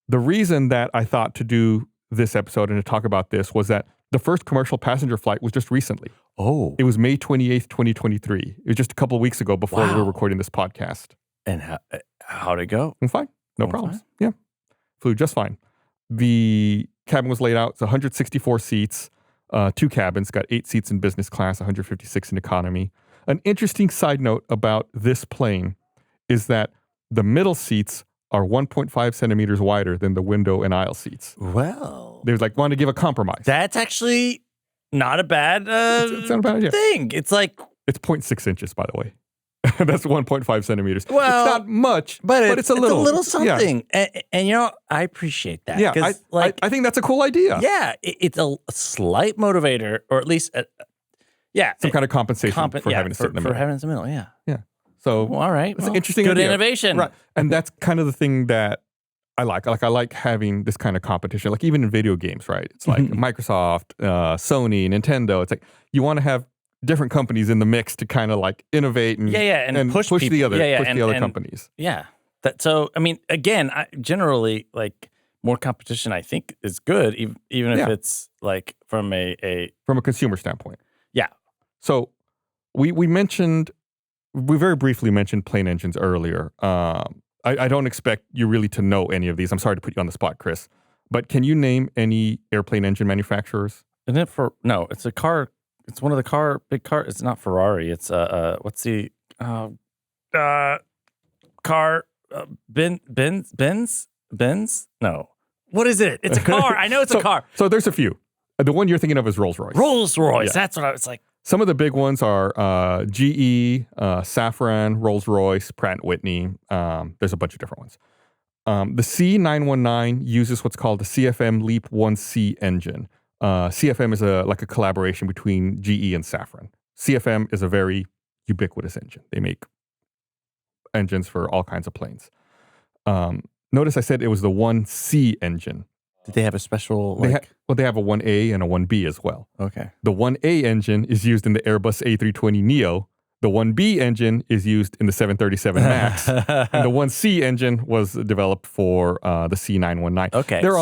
the reason that I thought to do this episode and to talk about this was that the first commercial passenger flight was just recently. Oh. It was May 28th, 2023. It was just a couple of weeks ago before we were recording this podcast. And how'd it go? Fine. No problems. Yeah. Flew just fine. The cabin was laid out. It's 164 seats. 2 cabins, got 8 seats in business class, 156 in economy. An interesting side note about this plane is that the middle seats are 1.5 centimeters wider than the window and aisle seats. Well, They was like wanted to give a compromise. That's actually not a bad, it's not a bad idea. thing. It's like, It's 0.6 inches, by the way. That's 1.5 centimeters. Well, it's not much, but it's a little. It's a little something. Yeah. And you know, I appreciate that. Yeah, I think that's a cool idea. Yeah, it's a slight motivator, or at least, some kind of compensation for having to sit in the middle. For having it in the middle, yeah. Yeah. So well, all right. it's an interesting good idea. innovation. Right. And that's kind of the thing that I like. I like having this kind of competition, like even in video games, right? It's like Microsoft, Sony, Nintendo. It's like you want to have different companies in the mix to kind of like innovate and and push the other and companies. Yeah. So I mean, again, generally like more competition, I think is good, even if it's like from a consumer standpoint. Yeah. So we very briefly mentioned plane engines earlier. I don't expect you really to know any of these. I'm sorry to put you on the spot, Chris, but can you name any airplane engine manufacturers? Isn't it no, it's a car. It's one of the big car. It's not Ferrari. It's what's the car? Benz? No. What is it? It's a car. I know it's a car. So there's a few. The one you're thinking of is Rolls-Royce. Rolls-Royce. Yeah. That's what I was like. Some of the big ones are GE, Safran, Rolls-Royce, Pratt & Whitney. There's a bunch of different ones. The C919 uses what's called the CFM LEAP 1C engine. CFM is like a collaboration between GE and Safran. CFM is a very ubiquitous engine. They make engines for all kinds of planes. Notice I said it was the 1C engine. Did they have a special, They have a 1A and a 1B as well. Okay. The 1A engine is used in the Airbus A320neo. The 1B engine is used in the 737 MAX. And the 1C engine was developed for the C919. Okay. They're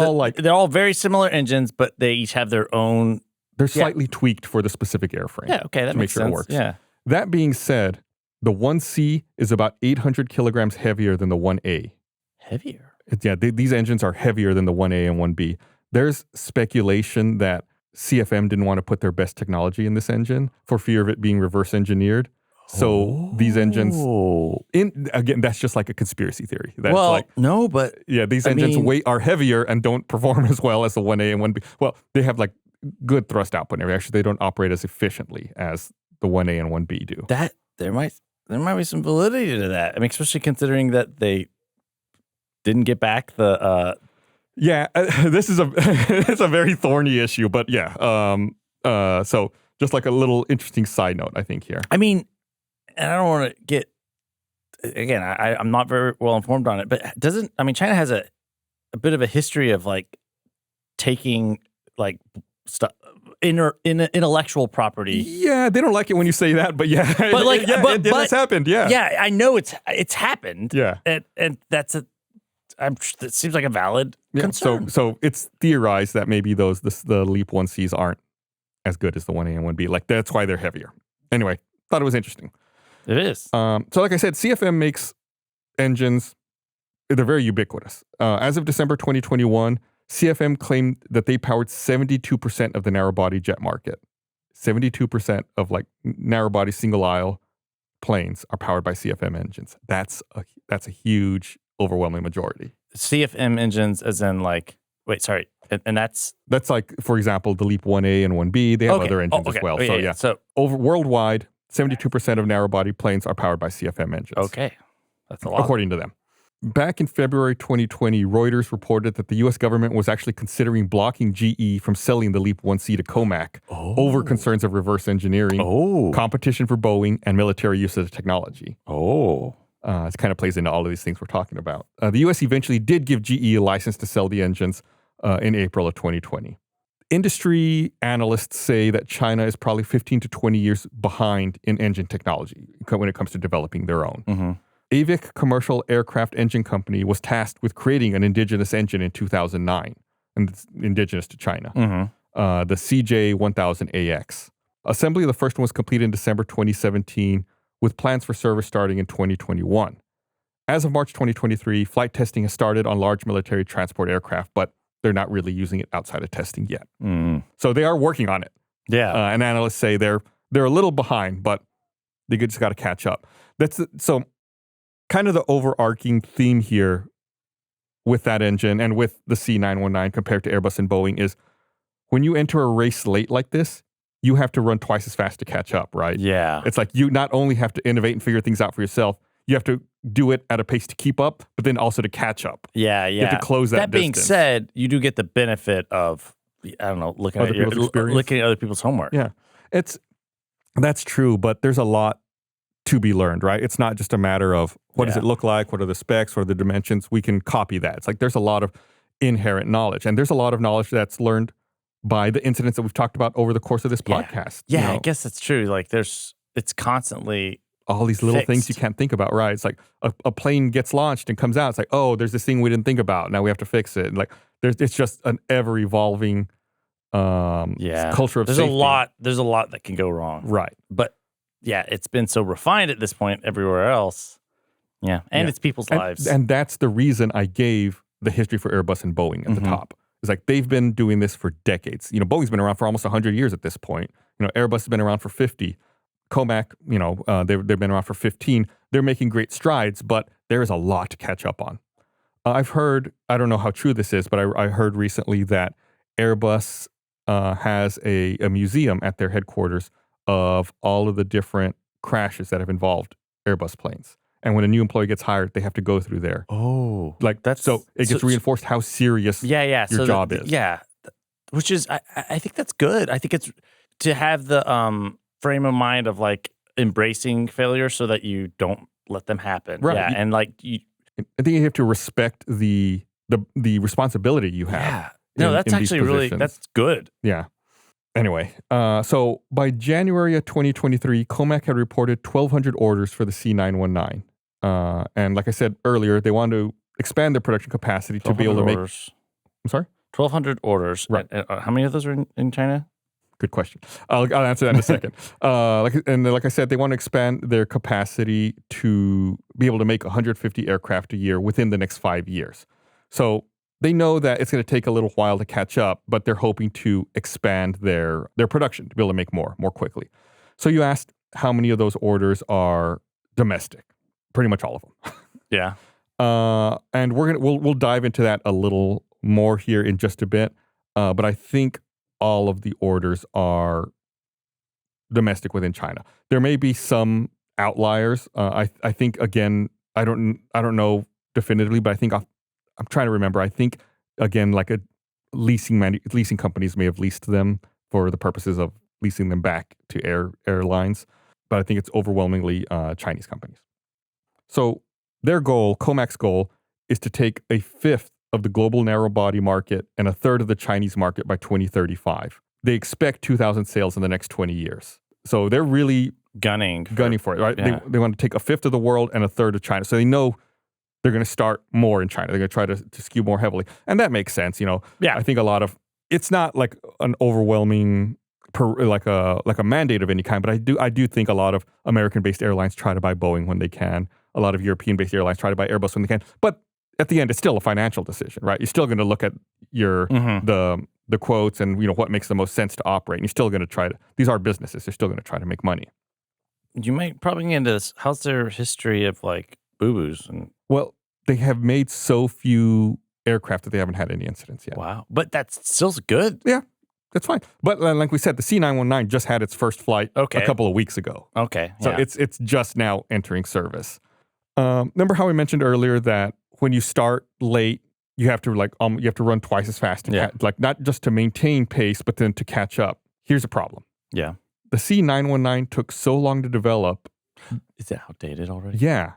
all very similar engines, but they each have their own. They're slightly tweaked for the specific airframe. Yeah, okay, that to makes make sure sense. it works. Yeah. That being said, the 1C is about 800 kilograms heavier than the 1A. Heavier? These engines are heavier than the 1A and 1B. There's speculation that CFM didn't want to put their best technology in this engine for fear of it being reverse engineered. So these engines, again, that's just like a conspiracy theory. That's no, but these engines are heavier and don't perform as well as the 1A and 1B. Well, they have like good thrust output. Actually, they don't operate as efficiently as the 1A and 1B do. That there might be some validity to that. I mean, especially considering that they didn't get back the. This is it's a very thorny issue, but so just like a little interesting side note, I think here. I mean. And I don't want to get, again, I'm not very well informed on it, but China has a bit of a history of like taking like stuff, intellectual property. Yeah, they don't like it when you say that, but yeah. But like, it's happened, yeah. Yeah, I know it's happened. Yeah. And that seems like a valid concern. So it's theorized that maybe the LEAP 1Cs aren't as good as the 1A and 1B. Like that's why they're heavier. Anyway, thought it was interesting. It is. So like I said, CFM makes engines. They're very ubiquitous. As of December 2021, CFM claimed that they powered 72% of the narrow-body jet market. 72% of like narrow-body single-aisle planes are powered by CFM engines. That's a huge, overwhelming majority. CFM engines as in like, wait, sorry. And that's like, for example, the LEAP 1A and 1B. They have other engines as well. So worldwide, 72% of narrow-body planes are powered by CFM engines. Okay. That's a lot. According to them. Back in February 2020, Reuters reported that the U.S. government was actually considering blocking GE from selling the LEAP 1C to comac over concerns of reverse engineering, competition for Boeing, and military use of the technology. It kind of plays into all of these things we're talking about. The U.S. eventually did give GE a license to sell the engines in April of 2020. Industry analysts say that China is probably 15 to 20 years behind in engine technology when it comes to developing their own. Mm-hmm. Avic Commercial Aircraft Engine Company was tasked with creating an indigenous engine in 2009, and it's indigenous to China, the CJ1000AX. Assembly of the first one was completed in December 2017, with plans for service starting in 2021. As of March 2023, flight testing has started on large military transport aircraft, but they're not really using it outside of testing yet. So they are working on it. Yeah. And analysts say they're a little behind, but they just got to catch up. So kind of the overarching theme here with that engine and with the C919 compared to Airbus and Boeing is when you enter a race late like this, you have to run twice as fast to catch up, right? Yeah. It's like you not only have to innovate and figure things out for yourself, you have to do it at a pace to keep up, but then also to catch up. Yeah. You have to close that being distance. said, you do get the benefit of, I don't know, looking at other people's homework. Yeah. That's true, but there's a lot to be learned, right? It's not just a matter of what does it look like, what are the specs, what are the dimensions. We can copy that. It's like there's a lot of inherent knowledge, and there's a lot of knowledge that's learned by the incidents that we've talked about over the course of this podcast. Yeah, I guess that's true. Like it's constantly all these little things you can't think about, right? It's like a plane gets launched and comes out. It's like, oh, there's this thing we didn't think about. Now we have to fix it. And like it's just an ever evolving culture of safety. There's a lot that can go wrong. Right. But yeah, it's been so refined at this point everywhere else. Yeah. And it's people's lives. And that's the reason I gave the history for Airbus and Boeing at the top. It's like they've been doing this for decades. Boeing's been around for almost 100 years at this point. Airbus has been around for 50. Comac, they've been around for 15. They're making great strides, but there is a lot to catch up on. I've heard, I don't know how true this is, but I heard recently that Airbus has a museum at their headquarters of all of the different crashes that have involved Airbus planes. And when a new employee gets hired, they have to go through there. Oh, Like so it gets reinforced how serious your job is. Yeah, which is I think that's good. I think it's to have the frame of mind of like embracing failure so that you don't let them happen. Right. Yeah, and like I think you have to respect the responsibility you have. Yeah. No, that's actually really that's good. Yeah. Anyway, so by January of 2023, comac had reported 1,200 orders for the C919. And like I said earlier, they wanted to expand their production capacity to be able to make. I'm sorry? 1,200 orders. Right. How many of those are in China? Good question. I'll answer that in a second. Like I said, they want to expand their capacity to be able to make 150 aircraft a year within the next 5 years. So they know that it's going to take a little while to catch up, but they're hoping to expand their production to be able to make more quickly. So you asked how many of those orders are domestic. Pretty much all of them. Yeah. And we'll dive into that a little more here in just a bit. But I think all of the orders are domestic within China. There may be some outliers. I think again, I don't know definitively, but I think I'm trying to remember. I think again, like a leasing companies may have leased them for the purposes of leasing them back to airlines, but I think it's overwhelmingly Chinese companies. So their goal, comac's goal, is to take a fifth of the global narrow body market and a third of the Chinese market by 2035. They expect 2,000 sales in the next 20 years. So they're really gunning for it, right? Yeah. They want to take a fifth of the world and a third of China. So they know they're going to start more in China. They're going to try to skew more heavily. And that makes sense, you know. Yeah. I think it's not like an overwhelming like a mandate of any kind, but I do think a lot of American-based airlines try to buy Boeing when they can. A lot of European-based airlines try to buy Airbus when they can. But at the end, it's still a financial decision, right? You're still going to look at your the quotes and what makes the most sense to operate. And you're still going to these are businesses. They're still going to try to make money. You might probably get into this. How's their history of like boo-boos? Well, they have made so few aircraft that they haven't had any incidents yet. Wow. But that's still good. Yeah, that's fine. But like we said, the C919 just had its first flight a couple of weeks ago. Okay. So it's just now entering service. Remember how we mentioned earlier that when you start late, you have to run twice as fast, not just to maintain pace, but then to catch up. Here's a problem. Yeah. The C919 took so long to develop. Is it outdated already? Yeah.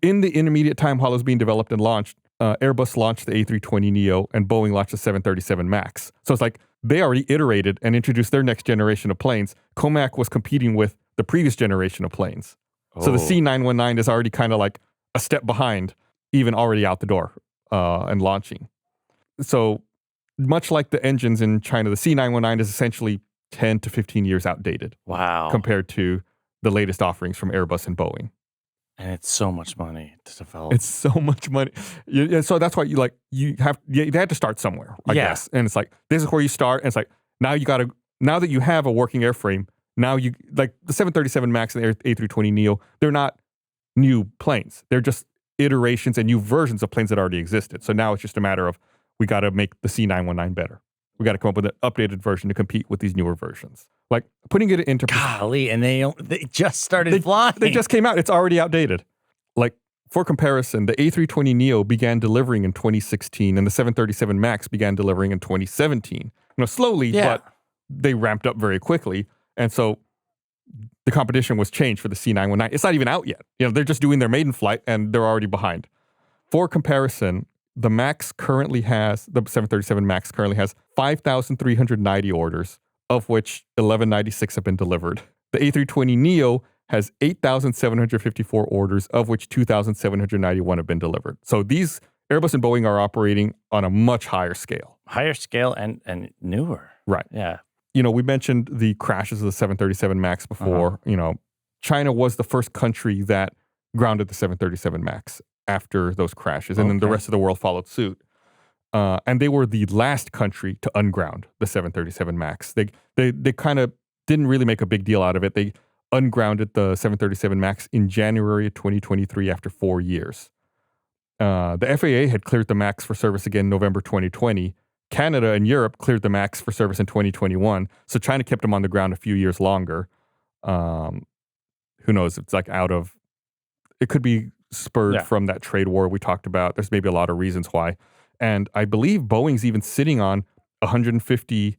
In the intermediate time while it was being developed and launched, Airbus launched the A320neo and Boeing launched the 737 MAX. So it's like they already iterated and introduced their next generation of planes. Comac was competing with the previous generation of planes. So the C919 is already kind of like a step behind, even already out the door and launching. So much like the engines in China, the C919 is essentially 10 to 15 years outdated. Wow. Compared to the latest offerings from Airbus and Boeing. And it's so much money to develop. It's so much money. Yeah, so that's why you had to start somewhere, I guess. And it's like, this is where you start. And it's like, now that you have a working airframe, now you, like the 737 MAX and the A320neo, they're not new planes. They're just iterations and new versions of planes that already existed. So now it's just a matter of, we got to make the C919 better. We got to come up with an updated version to compete with these newer versions. Like putting it into golly, and they just started flying. They just came out. It's already outdated. Like for comparison, the A320neo began delivering in 2016, and the 737 MAX began delivering in 2017. Slowly, but they ramped up very quickly, and so the competition was changed for the C919. It's not even out yet. They're just doing their maiden flight, and they're already behind. For comparison, the 737 MAX currently has 5,390 orders, of which 1,196 have been delivered. The A320neo has 8,754 orders, of which 2,791 have been delivered. So these Airbus and Boeing are operating on a much higher scale. Higher scale and newer. Right. Yeah. We mentioned the crashes of the 737 MAX before. China was the first country that grounded the 737 MAX after those crashes, and then the rest of the world followed suit. And they were the last country to unground the 737 MAX. They kind of didn't really make a big deal out of it. They ungrounded the 737 MAX in January of 2023 after 4 years. The FAA had cleared the MAX for service again in November 2020. Canada and Europe cleared the MAX for service in 2021. So China kept them on the ground a few years longer. Who knows? It's like it could be spurred from that trade war we talked about. There's maybe a lot of reasons why. And I believe Boeing's even sitting on 150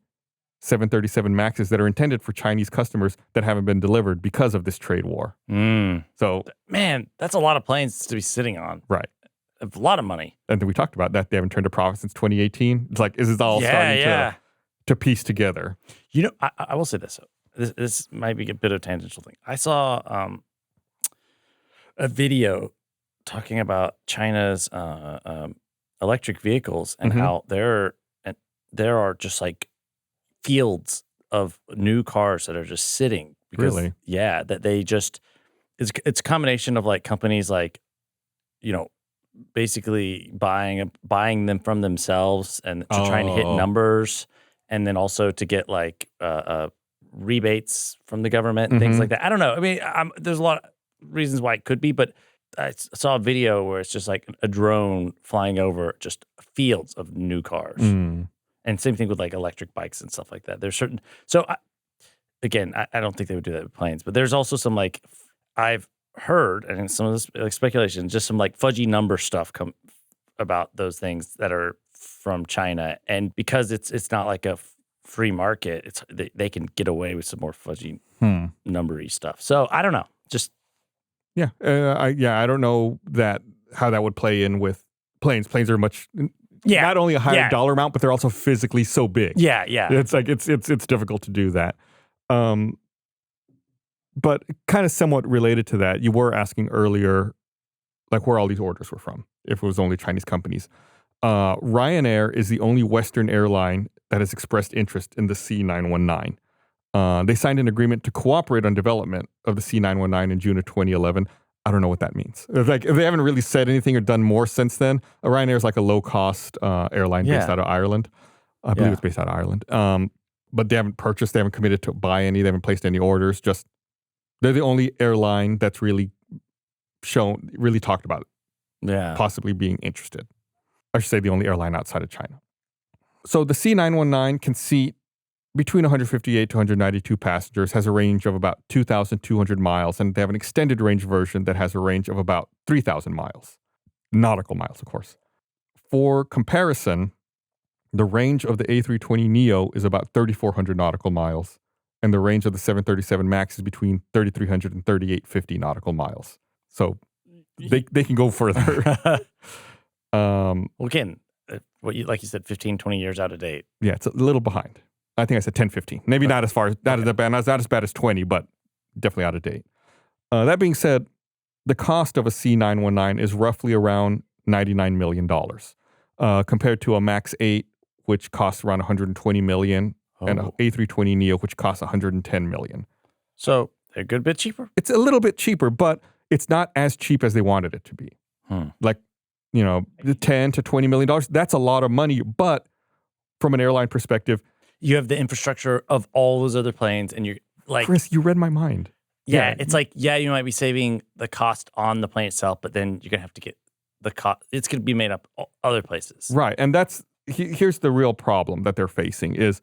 737 MAXs that are intended for Chinese customers that haven't been delivered because of this trade war. So, man, that's a lot of planes to be sitting on. Right. A lot of money. And then we talked about that. They haven't turned a profit since 2018. It's like, is this all starting to piece together? You know, I will say this. This might be a bit of a tangential thing. I saw a video talking about China's electric vehicles and how there are just like fields of new cars that are just sitting. Because, really? Yeah, that they just it's a combination of like companies like, you know, basically buying them from themselves and to try and hit numbers, and then also to get like rebates from the government and things like that. I don't know. I mean, there's a lot of reasons why it could be, but I saw a video where it's just like a drone flying over just fields of new cars. And same thing with like electric bikes and stuff like that. There's certain, so I don't think they would do that with planes, but there's also some like, I've heard, and some of this like speculation, just some like fudgy number stuff come about those things that are from China. And because it's not like a free market, they can get away with some more fudgy numbery stuff. So I don't know. Just I don't know how that would play in with planes. Planes are much not only a higher dollar amount, but they're also physically so big. Yeah. It's like it's difficult to do that. But kind of somewhat related to that, you were asking earlier, like where all these orders were from, if it was only Chinese companies. Ryanair is the only Western airline that has expressed interest in the C919. They signed an agreement to cooperate on development of the C919 in June of 2011. I don't know what that means. Like, they haven't really said anything or done more since then. Ryanair is like a low-cost airline based out of Ireland. I believe it's based out of Ireland. But they haven't purchased, they haven't committed to buy any, they haven't placed any orders. Just they're the only airline that's really talked about possibly being interested. I should say the only airline outside of China. So the C919 can seat between 158 to 192 passengers, has a range of about 2,200 miles, and they have an extended range version that has a range of about 3,000 miles. Nautical miles, of course. For comparison, the range of the A320neo is about 3,400 nautical miles, and the range of the 737 MAX is between 3,300 and 3,850 nautical miles. So they can go further. Well, again, like you said, 15, 20 years out of date. Yeah, it's a little behind. I think I said 10, 15. Maybe not as bad as 20, but definitely out of date. That being said, the cost of a C919 is roughly around $99 million, compared to a MAX 8, which costs around $120 million, and an A320neo, which costs $110 million. So they're a good bit cheaper? It's a little bit cheaper, but it's not as cheap as they wanted it to be. Like, the $10 to $20 million, that's a lot of money, but from an airline perspective, you have the infrastructure of all those other planes, and you're like... Chris, you read my mind. Yeah, it's like, you might be saving the cost on the plane itself, but then you're going to have to get the cost... It's going to be made up other places. Right, and here's the real problem that they're facing is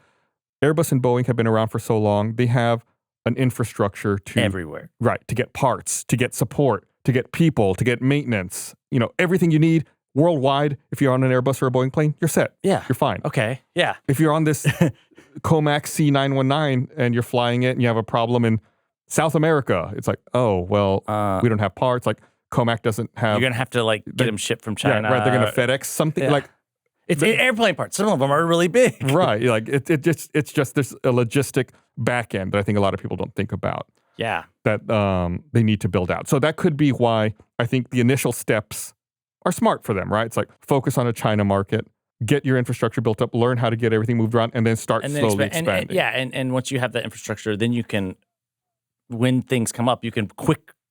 Airbus and Boeing have been around for so long, they have an infrastructure to... Everywhere. Right, to get parts, to get support, to get people, to get maintenance, everything you need worldwide. If you're on an Airbus or a Boeing plane, you're set. Yeah. You're fine. Okay, yeah. If you're on this comac C919 and you're flying it and you have a problem in South America, it's like, we don't have parts. Like, comac doesn't have... You're going to have to, like, get them shipped from China. Yeah, right, they're going to FedEx something. Like, it's airplane parts. Some of them are really big. Right. Like, it's just there's a logistic back end that I think a lot of people don't think about. Yeah. That they need to build out. So that could be why I think the initial steps are smart for them, right? It's like, focus on a China market, get your infrastructure built up, learn how to get everything moved around, and then start slowly expanding. And once you have that infrastructure, then you can, when things come up, you can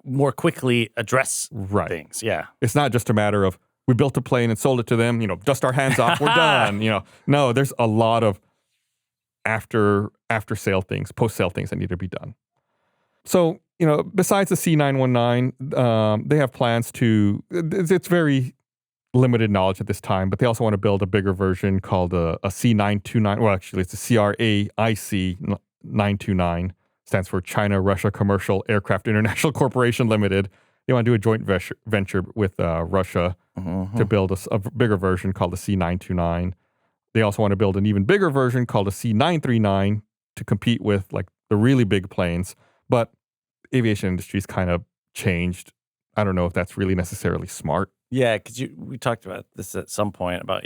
more quickly address things. Yeah. It's not just a matter of, we built a plane and sold it to them, dust our hands off, we're done. No, there's a lot of after sale things, post sale things that need to be done. So, besides the C919, they have plans to, it's very limited knowledge at this time, but they also want to build a bigger version called a C929. Well, actually, it's a CRAIC 929, stands for China Russia Commercial Aircraft International Corporation Limited. They want to do a joint venture with Russia to build a bigger version called the C929. They also want to build an even bigger version called a C939 to compete with like the really big planes. But aviation industry's kind of changed. I don't know if that's really necessarily smart. Yeah, because we talked about this at some point about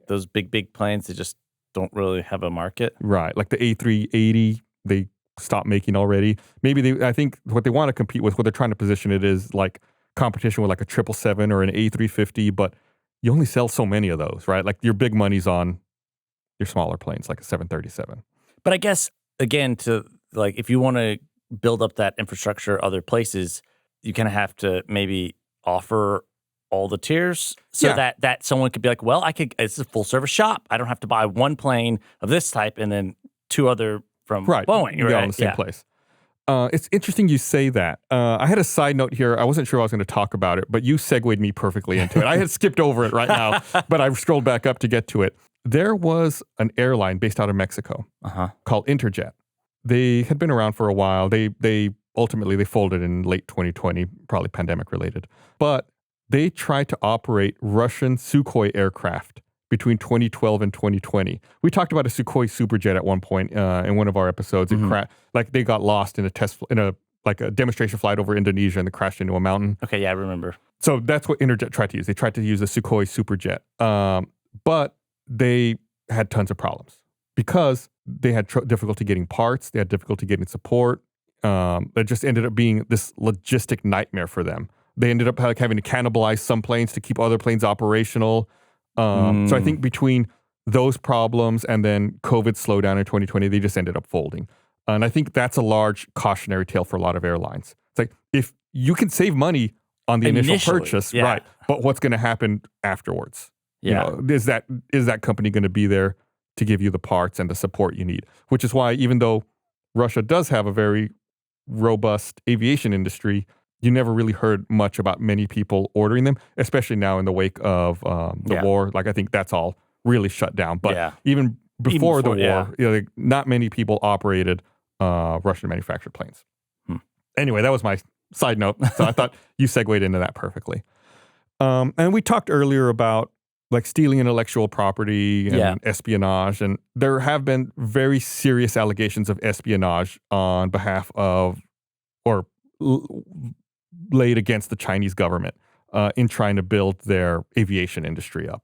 those big planes, they just don't really have a market. Right, like the A380, they stopped making already. Maybe I think what they want to compete with, what they're trying to position it is like competition with like a 777 or an A350, but you only sell so many of those, right? Like your big money's on your smaller planes, like a 737. But I guess again, to like if you want to build up that infrastructure other places, you kind of have to maybe offer all the tiers so that someone could be like, well, it's a full service shop. I don't have to buy one plane of this type and then two other from Boeing. Right, in the same place. It's interesting you say that. I had a side note here. I wasn't sure I was going to talk about it, but you segued me perfectly into it. I had skipped over it right now, but I scrolled back up to get to it. There was an airline based out of Mexico called Interjet. They had been around for a while. They ultimately folded in late 2020, probably pandemic related. But they tried to operate Russian Sukhoi aircraft between 2012 and 2020. We talked about a Sukhoi Superjet at one point in one of our episodes. It like they got lost in a demonstration flight over Indonesia and they crashed into a mountain. Okay, yeah, I remember. So that's what Interjet tried to use. They tried to use a Sukhoi Superjet, but they had tons of problems because they had difficulty getting parts. They had difficulty getting support. It just ended up being this logistic nightmare for them. They ended up having to cannibalize some planes to keep other planes operational. So I think between those problems and then COVID slowdown in 2020, they just ended up folding. And I think that's a large cautionary tale for a lot of airlines. It's like, if you can save money on the initial purchase, right, but what's going to happen afterwards? Yeah. You know, is that company going to be there to give you the parts and the support you need? Which is why, even though Russia does have a very robust aviation industry, you never really heard much about many people ordering them, especially now in the wake of the war. Like, I think that's all really shut down. But even before the war, like, not many people operated Russian manufactured planes. Anyway, that was my side note. So I thought you segued into that perfectly. And we talked earlier about like stealing intellectual property and espionage. And there have been very serious allegations of espionage on behalf of or laid against the Chinese government in trying to build their aviation industry up.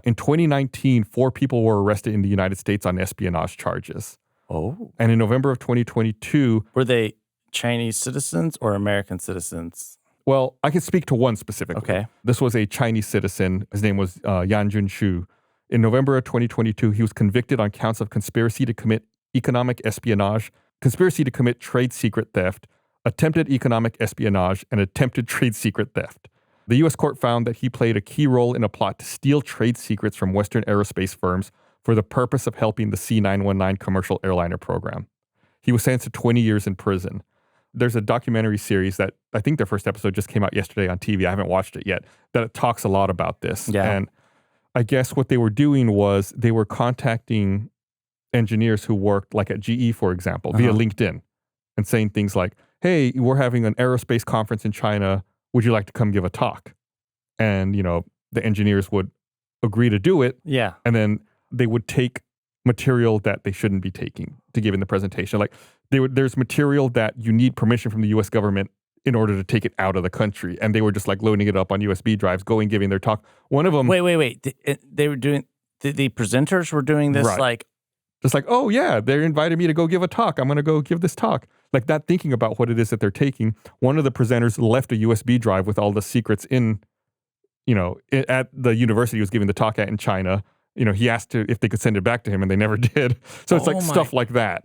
In 2019, 4 people were arrested in the United States on espionage charges. Oh. And in November of 2022... Were they Chinese citizens or American citizens? Well, I can speak to one specifically. Okay. This was a Chinese citizen. His name was Yan Junshu. In November of 2022, he was convicted on counts of conspiracy to commit economic espionage, conspiracy to commit trade secret theft, attempted economic espionage, and attempted trade secret theft. The U.S. court found that he played a key role in a plot to steal trade secrets from Western aerospace firms for the purpose of helping the C919 commercial airliner program. He was sentenced to 20 years in prison. There's a documentary series that I think their first episode just came out yesterday on TV. I haven't watched it yet. That talks a lot about this. Yeah. And I guess what they were doing was they were contacting engineers who worked like at GE, for example, via LinkedIn and saying things like, hey, we're having an aerospace conference in China. Would you like to come give a talk? And, the engineers would agree to do it. Yeah. And then they would take material that they shouldn't be taking to give in the presentation. Like there's material that you need permission from the U.S. government in order to take it out of the country. And they were just like loading it up on USB drives, giving their talk. One of them... Wait. They were doing... The presenters were doing this like... Just like, oh yeah, they invited me to go give a talk. I'm going to go give this talk. Like, not thinking about what it is that they're taking. One of the presenters left a USB drive with all the secrets in, at the university he was giving the talk at in China. He asked if they could send it back to him and they never did. So it's stuff like that.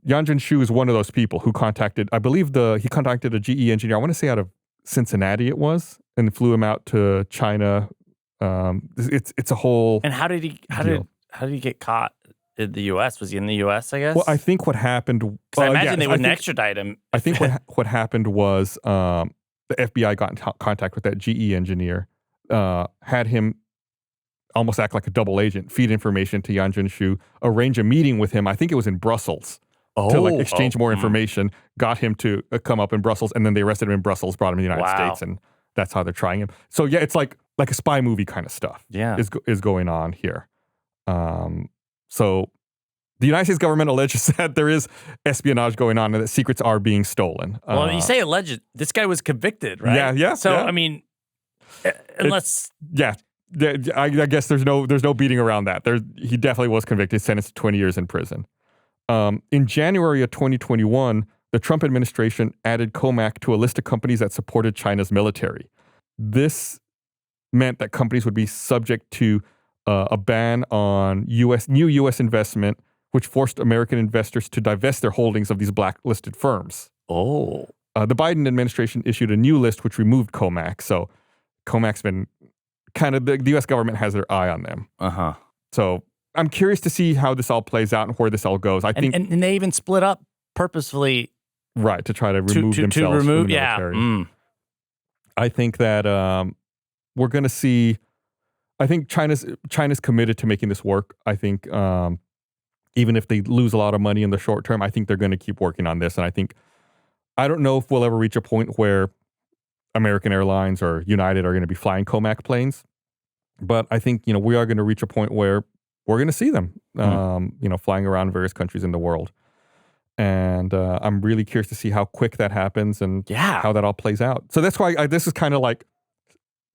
Yan Junshu is one of those people who contacted, I believe he contacted a GE engineer, I want to say out of Cincinnati it was, and flew him out to China. It's a whole... And how did he get caught? In the U.S.? Was he in the U.S., I guess? Well, I think what happened... Because I imagine they wouldn't extradite him. I think what happened was the FBI got in contact with that GE engineer, had him almost act like a double agent, feed information to Yan Junshu, arrange a meeting with him. I think it was in Brussels. to like exchange more information, got him to come up in Brussels, and then they arrested him in Brussels, brought him to the United States, and that's how they're trying him. So yeah, it's like a spy movie kind of stuff is going on here. So the United States government alleges that there is espionage going on and that secrets are being stolen. Well, you say alleged. This guy was convicted, right? Yeah. So, I mean, unless... I guess there's no beating around that. He definitely was convicted, sentenced to 20 years in prison. In January of 2021, the Trump administration added comac to a list of companies that supported China's military. This meant that companies would be subject to a ban on new U.S. investment, which forced American investors to divest their holdings of these blacklisted firms. The Biden administration issued a new list which removed comac. So comac's been kind of, the U.S. government has their eye on them. So I'm curious to see how this all plays out and where this all goes. I think, and they even split up purposefully, right, to try to remove themselves from the military. I think that we're going to see. I think China's committed to making this work. I think even if they lose a lot of money in the short term, I think they're going to keep working on this. And I don't know if we'll ever reach a point where American Airlines or United are going to be flying comac planes, but I think we are going to reach a point where we're going to see them, flying around various countries in the world. And I'm really curious to see how quick that happens and how that all plays out. So that's why this is kind of like,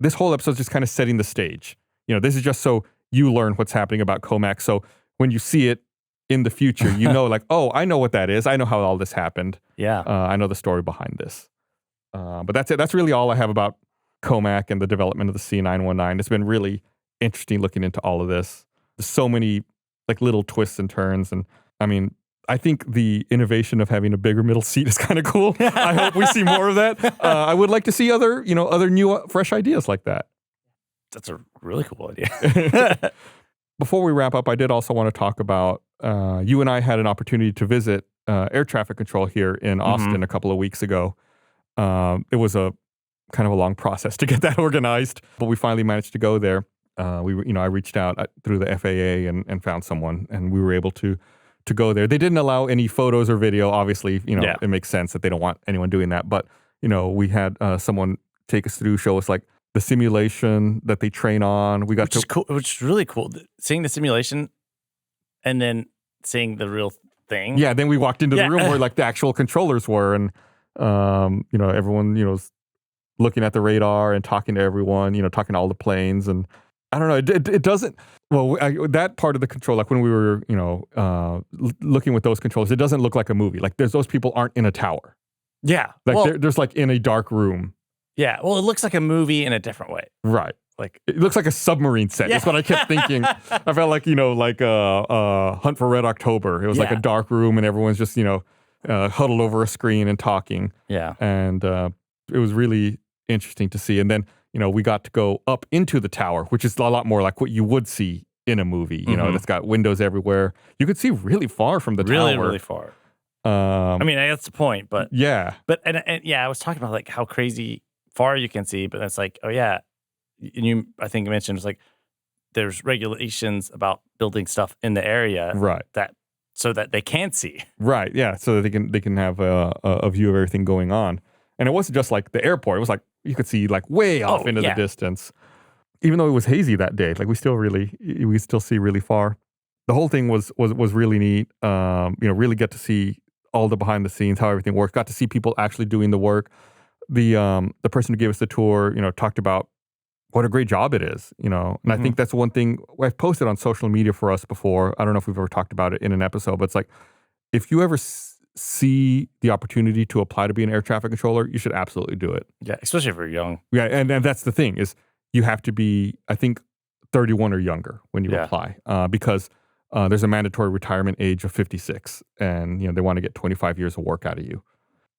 this whole episode is just kind of setting the stage. This is just so you learn what's happening about comac. So when you see it in the future, like, oh, I know what that is. I know how all this happened. I know the story behind this. But that's it. That's really all I have about comac and the development of the C919. It's been really interesting looking into all of this. There's so many like little twists and turns. And I mean, I think the innovation of having a bigger middle seat is kind of cool. I hope we see more of that. I would like to see other new, fresh ideas like that. That's a really cool idea. Before we wrap up, I did also want to talk about, you and I had an opportunity to visit air traffic control here in Austin a couple of weeks ago. It was a kind of a long process to get that organized, but we finally managed to go there. I reached out through the FAA and found someone, and we were able to go there. They didn't allow any photos or video. Obviously, it makes sense that they don't want anyone doing that. But, we had someone take us through, show us like the simulation that they train on. We got which is cool, which is really cool. Seeing the simulation and then seeing the real thing. Yeah, then we walked into the room where like the actual controllers were, and everyone, was looking at the radar and talking to everyone, talking to all the planes. And I don't know, it doesn't, that part of the control, like when we were, looking with those controls, it doesn't look like a movie. Like those people aren't in a tower. Yeah. Like there's like in a dark room. Yeah. Well, it looks like a movie in a different way. Right. Like it looks like a submarine set. That's what I kept thinking. I felt like, Hunt for Red October. It was like a dark room and everyone's just, huddled over a screen and talking. Yeah. And it was really interesting to see. And then, we got to go up into the tower, which is a lot more like what you would see in a movie. That's got windows everywhere. You could see really far from the tower. Really far. I mean, that's the point, but yeah. But and I was talking about like how crazy far you can see, but it's like, oh yeah, and I think you mentioned it's like there's regulations about building stuff in the area, right? So that they can see, right? Yeah, so that they can have a view of everything going on, and it wasn't just like the airport. It was like you could see like way off into the distance, even though it was hazy that day. Like we still see really far. The whole thing was really neat. Really get to see all the behind the scenes, how everything works. Got to see people actually doing the work. The person who gave us the tour, talked about what a great job it is, and I think that's one thing I've posted on social media for us before. I don't know if we've ever talked about it in an episode, but it's like, if you ever see the opportunity to apply to be an air traffic controller, you should absolutely do it. Yeah, especially if you're young. Yeah, and that's the thing is you have to be, I think, 31 or younger when you apply, because there's a mandatory retirement age of 56, and they want to get 25 years of work out of you.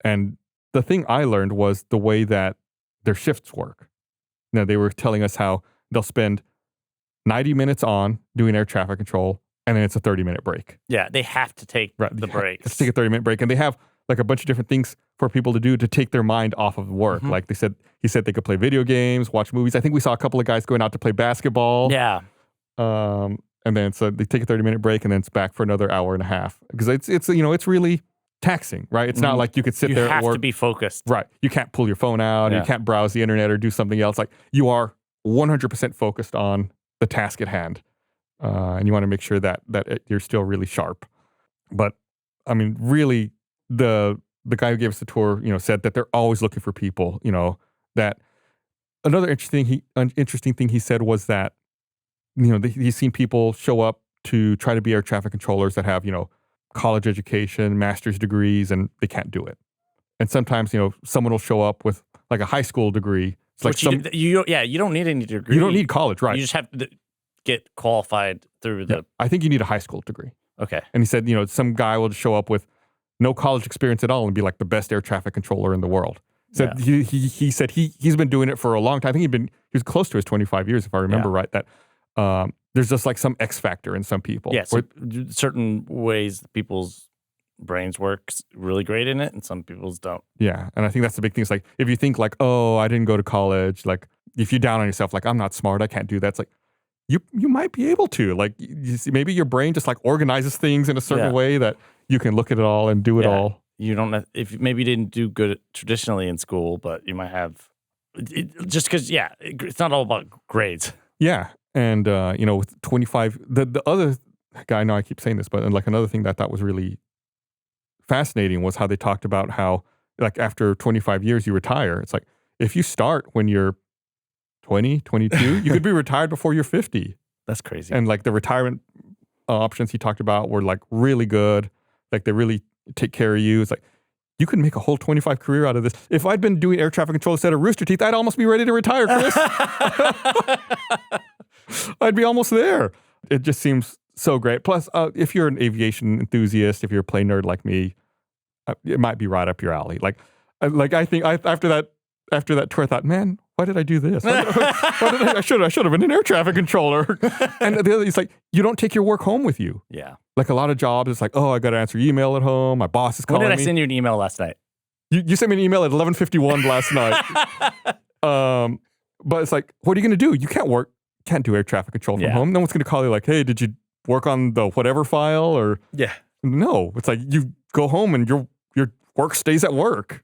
And the thing I learned was the way that their shifts work. They were telling us how they'll spend 90 minutes on doing air traffic control, and then it's a 30-minute break. Yeah, they have to take the break. Let's take a 30-minute break, and they have like a bunch of different things for people to do to take their mind off of work. Like he said they could play video games, watch movies. I think we saw a couple of guys going out to play basketball. Yeah. And And then so they take a 30-minute break and then it's back for another hour and a half. Because it's it's really taxing, right? It's not like you could sit there You have or to be focused. right. You can't pull your phone out, or you can't browse the internet or do something else. Like you are 100% focused on the task at hand. And you want to make sure that you're still really sharp. But I mean, really, the guy who gave us the tour, said that they're always looking for people. That another interesting thing he said was that he's seen people show up to try to be air traffic controllers that have college education, master's degrees, and they can't do it. And sometimes someone will show up with like a high school degree. It's like you don't need any degree. You don't need college, right? You just have to get qualified through the. I think you need a high school degree. Okay. And he said, some guy will show up with no college experience at all and be like the best air traffic controller in the world. So he said he's been doing it for a long time. I think he was close to his 25 years, if I remember right. That there's just like some X factor in some people. Yeah, so certain ways people's brains work really great in it, and some people's don't. Yeah, and I think that's the big thing. It's like if you think like, oh, I didn't go to college, like if you're down on yourself, like I'm not smart, I can't do that. It's like you might be able to. Like maybe your brain just like organizes things in a certain way that you can look at it all and do it all. You don't if maybe you didn't do good traditionally in school, but you might have just because it's not all about grades. Yeah, and with 25, the other guy, I know I keep saying this, but like another thing that I thought was really fascinating was how they talked about how like after 25 years you retire. It's like if you start when you're 20, 22, you could be retired before you're 50. That's crazy. And like the retirement options he talked about were like really good. Like they really take care of you. It's like you could make a whole 25 career out of this. If I'd been doing air traffic control instead of Rooster Teeth, I'd almost be ready to retire, Chris. I'd be almost there. It just seems so great. Plus, if you're an aviation enthusiast, if you're a plane nerd like me, it might be right up your alley. Like I think after that tour, I thought, man, why did I do this? I should have been an air traffic controller. And the other, it's like, you don't take your work home with you. Yeah. Like a lot of jobs, it's like, oh, I got to answer email at home. My boss is calling me. When did I send you an email last night? You sent me an email at 11:51 last night. But it's like, what are you going to do? You can't do air traffic control from home. No one's going to call you like, hey, did you work on the whatever file? Or no, it's like you go home and your work stays at work.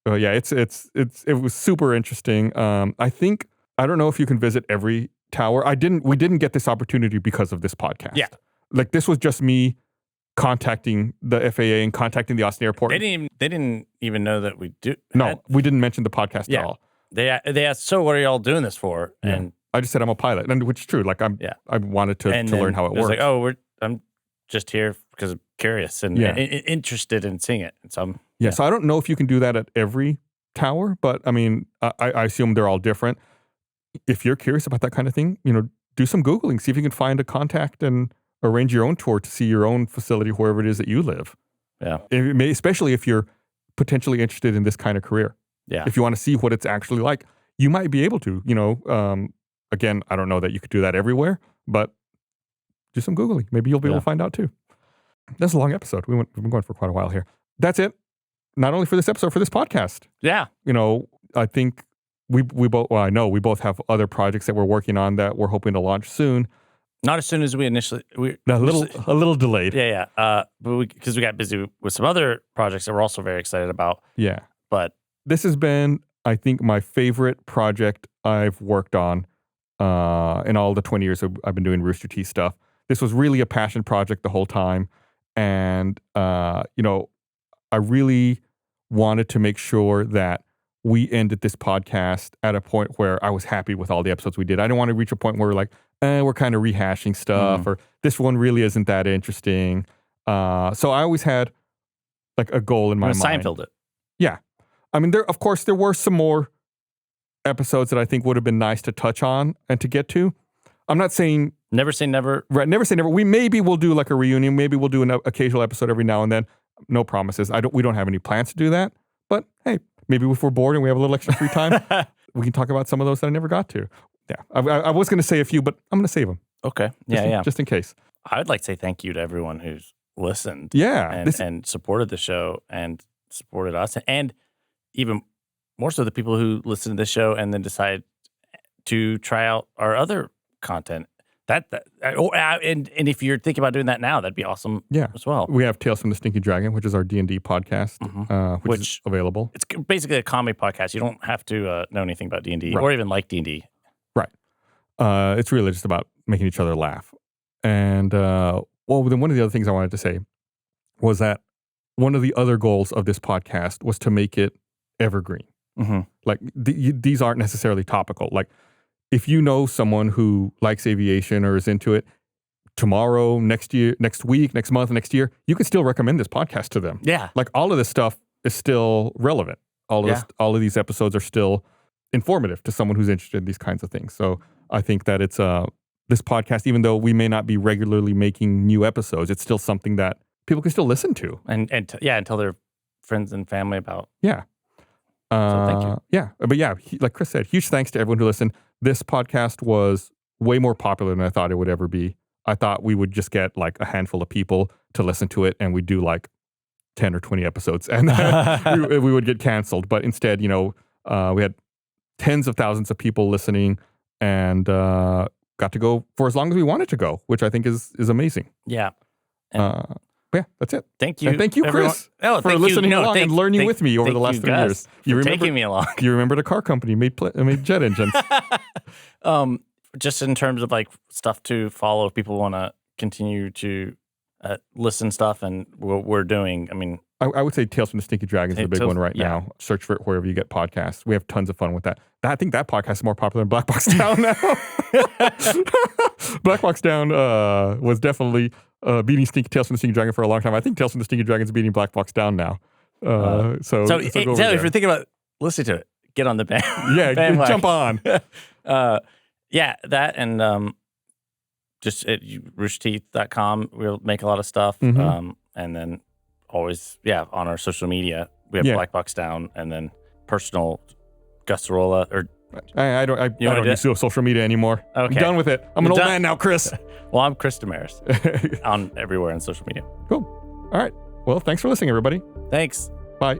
It was super interesting. I don't know if you can visit every tower. We didn't get this opportunity because of this podcast. Yeah. Like this was just me contacting the FAA and contacting the Austin airport. They didn't even know that we do. No, we didn't mention the podcast at all. They asked, so what are y'all doing this for? And I just said I'm a pilot, and which is true. Like I wanted to learn how it works. Like, oh, I'm just here because I'm curious and interested in seeing it. And so so I don't know if you can do that at every tower, but I mean, I assume they're all different. If you're curious about that kind of thing, do some Googling, see if you can find a contact and arrange your own tour to see your own facility wherever it is that you live. Yeah. Especially if you're potentially interested in this kind of career. Yeah. If you want to see what it's actually like, you might be able to, again, I don't know that you could do that everywhere, but do some Googling. Maybe you'll be able to find out too. That's a long episode. We've been going for quite a while here. That's it. Not only for this episode, for this podcast. Yeah. I think we both, I know we both have other projects that we're working on that we're hoping to launch soon. Not as soon as we initially... A little delayed. Yeah. But because we got busy with some other projects that we're also very excited about. Yeah. But this has been, I think, my favorite project I've worked on in all the 20 years I've been doing Rooster Teeth stuff. This was really a passion project the whole time. And, I really wanted to make sure that we ended this podcast at a point where I was happy with all the episodes we did. I didn't want to reach a point where we're like, we're kind of rehashing stuff, or this one really isn't that interesting. So I always had like a goal in my mind. Seinfeld it. Yeah. I mean, there were some more episodes that I think would have been nice to touch on and to get to. I'm not saying... Never say never. Right, never say never. Maybe we'll do like a reunion. Maybe we'll do an occasional episode every now and then. No promises. We don't have any plans to do that. But hey, maybe if we're bored and we have a little extra free time, we can talk about some of those that I never got to. Yeah, I was going to say a few, but I'm going to save them. Okay. Just in case. I would like to say thank you to everyone who's listened. Yeah. And supported the show and supported us. And even more so the people who listen to this show and then decide to try out our other content. And if you're thinking about doing that now, that'd be awesome. Yeah. As well. We have Tales from the Stinky Dragon, which is our D&D podcast, which is available. It's basically a comedy podcast. You don't have to know anything about D&D or even like D&D. Right. It's really just about making each other laugh. And then one of the other things I wanted to say was that one of the other goals of this podcast was to make it evergreen. Mm-hmm. Like these aren't necessarily topical. Like if you know someone who likes aviation or is into it, tomorrow, next year, next week, next month, next year, you can still recommend this podcast to them. Yeah. Like all of this stuff is still relevant. All of these episodes are still informative to someone who's interested in these kinds of things. So I think that it's this podcast, even though we may not be regularly making new episodes, it's still something that people can still listen to. And tell their friends and family about. Yeah. So thank you. Yeah. But yeah, like Chris said, huge thanks to everyone who listened. This podcast was way more popular than I thought it would ever be. I thought we would just get like a handful of people to listen to it and we'd do like 10 or 20 episodes and we would get canceled. But instead, we had tens of thousands of people listening and got to go for as long as we wanted to go, which I think is amazing. Yeah. Yeah, that's it. Thank you. And thank you, Chris, for listening along and learning with me over the last 3 years. You remember taking me along. You remembered a car company made jet engines. Just in terms of like stuff to follow, if people want to continue to listen stuff and what we're doing. I mean, I would say Tales from the Stinky Dragon is the big one right now. Search for it wherever you get podcasts. We have tons of fun with that. I think that podcast is more popular than Black Box Down now. Black Box Down was definitely beating Tales from the Stinky Dragon for a long time. I think Tales from the Stinky Dragon is beating Black Box Down now. So if you're thinking about listening to it, get on the band. Yeah, jump on. That and just at roosterteeth.com, we'll make a lot of stuff. Mm-hmm. And then always, on our social media, we have Black Box Down and then personal Gustarola or I don't use social media anymore. Okay. I'm done with it. I'm an old man now, Chris. Well, I'm Chris Damaris on everywhere on social media. Cool. All right. Well, thanks for listening, everybody. Thanks. Bye.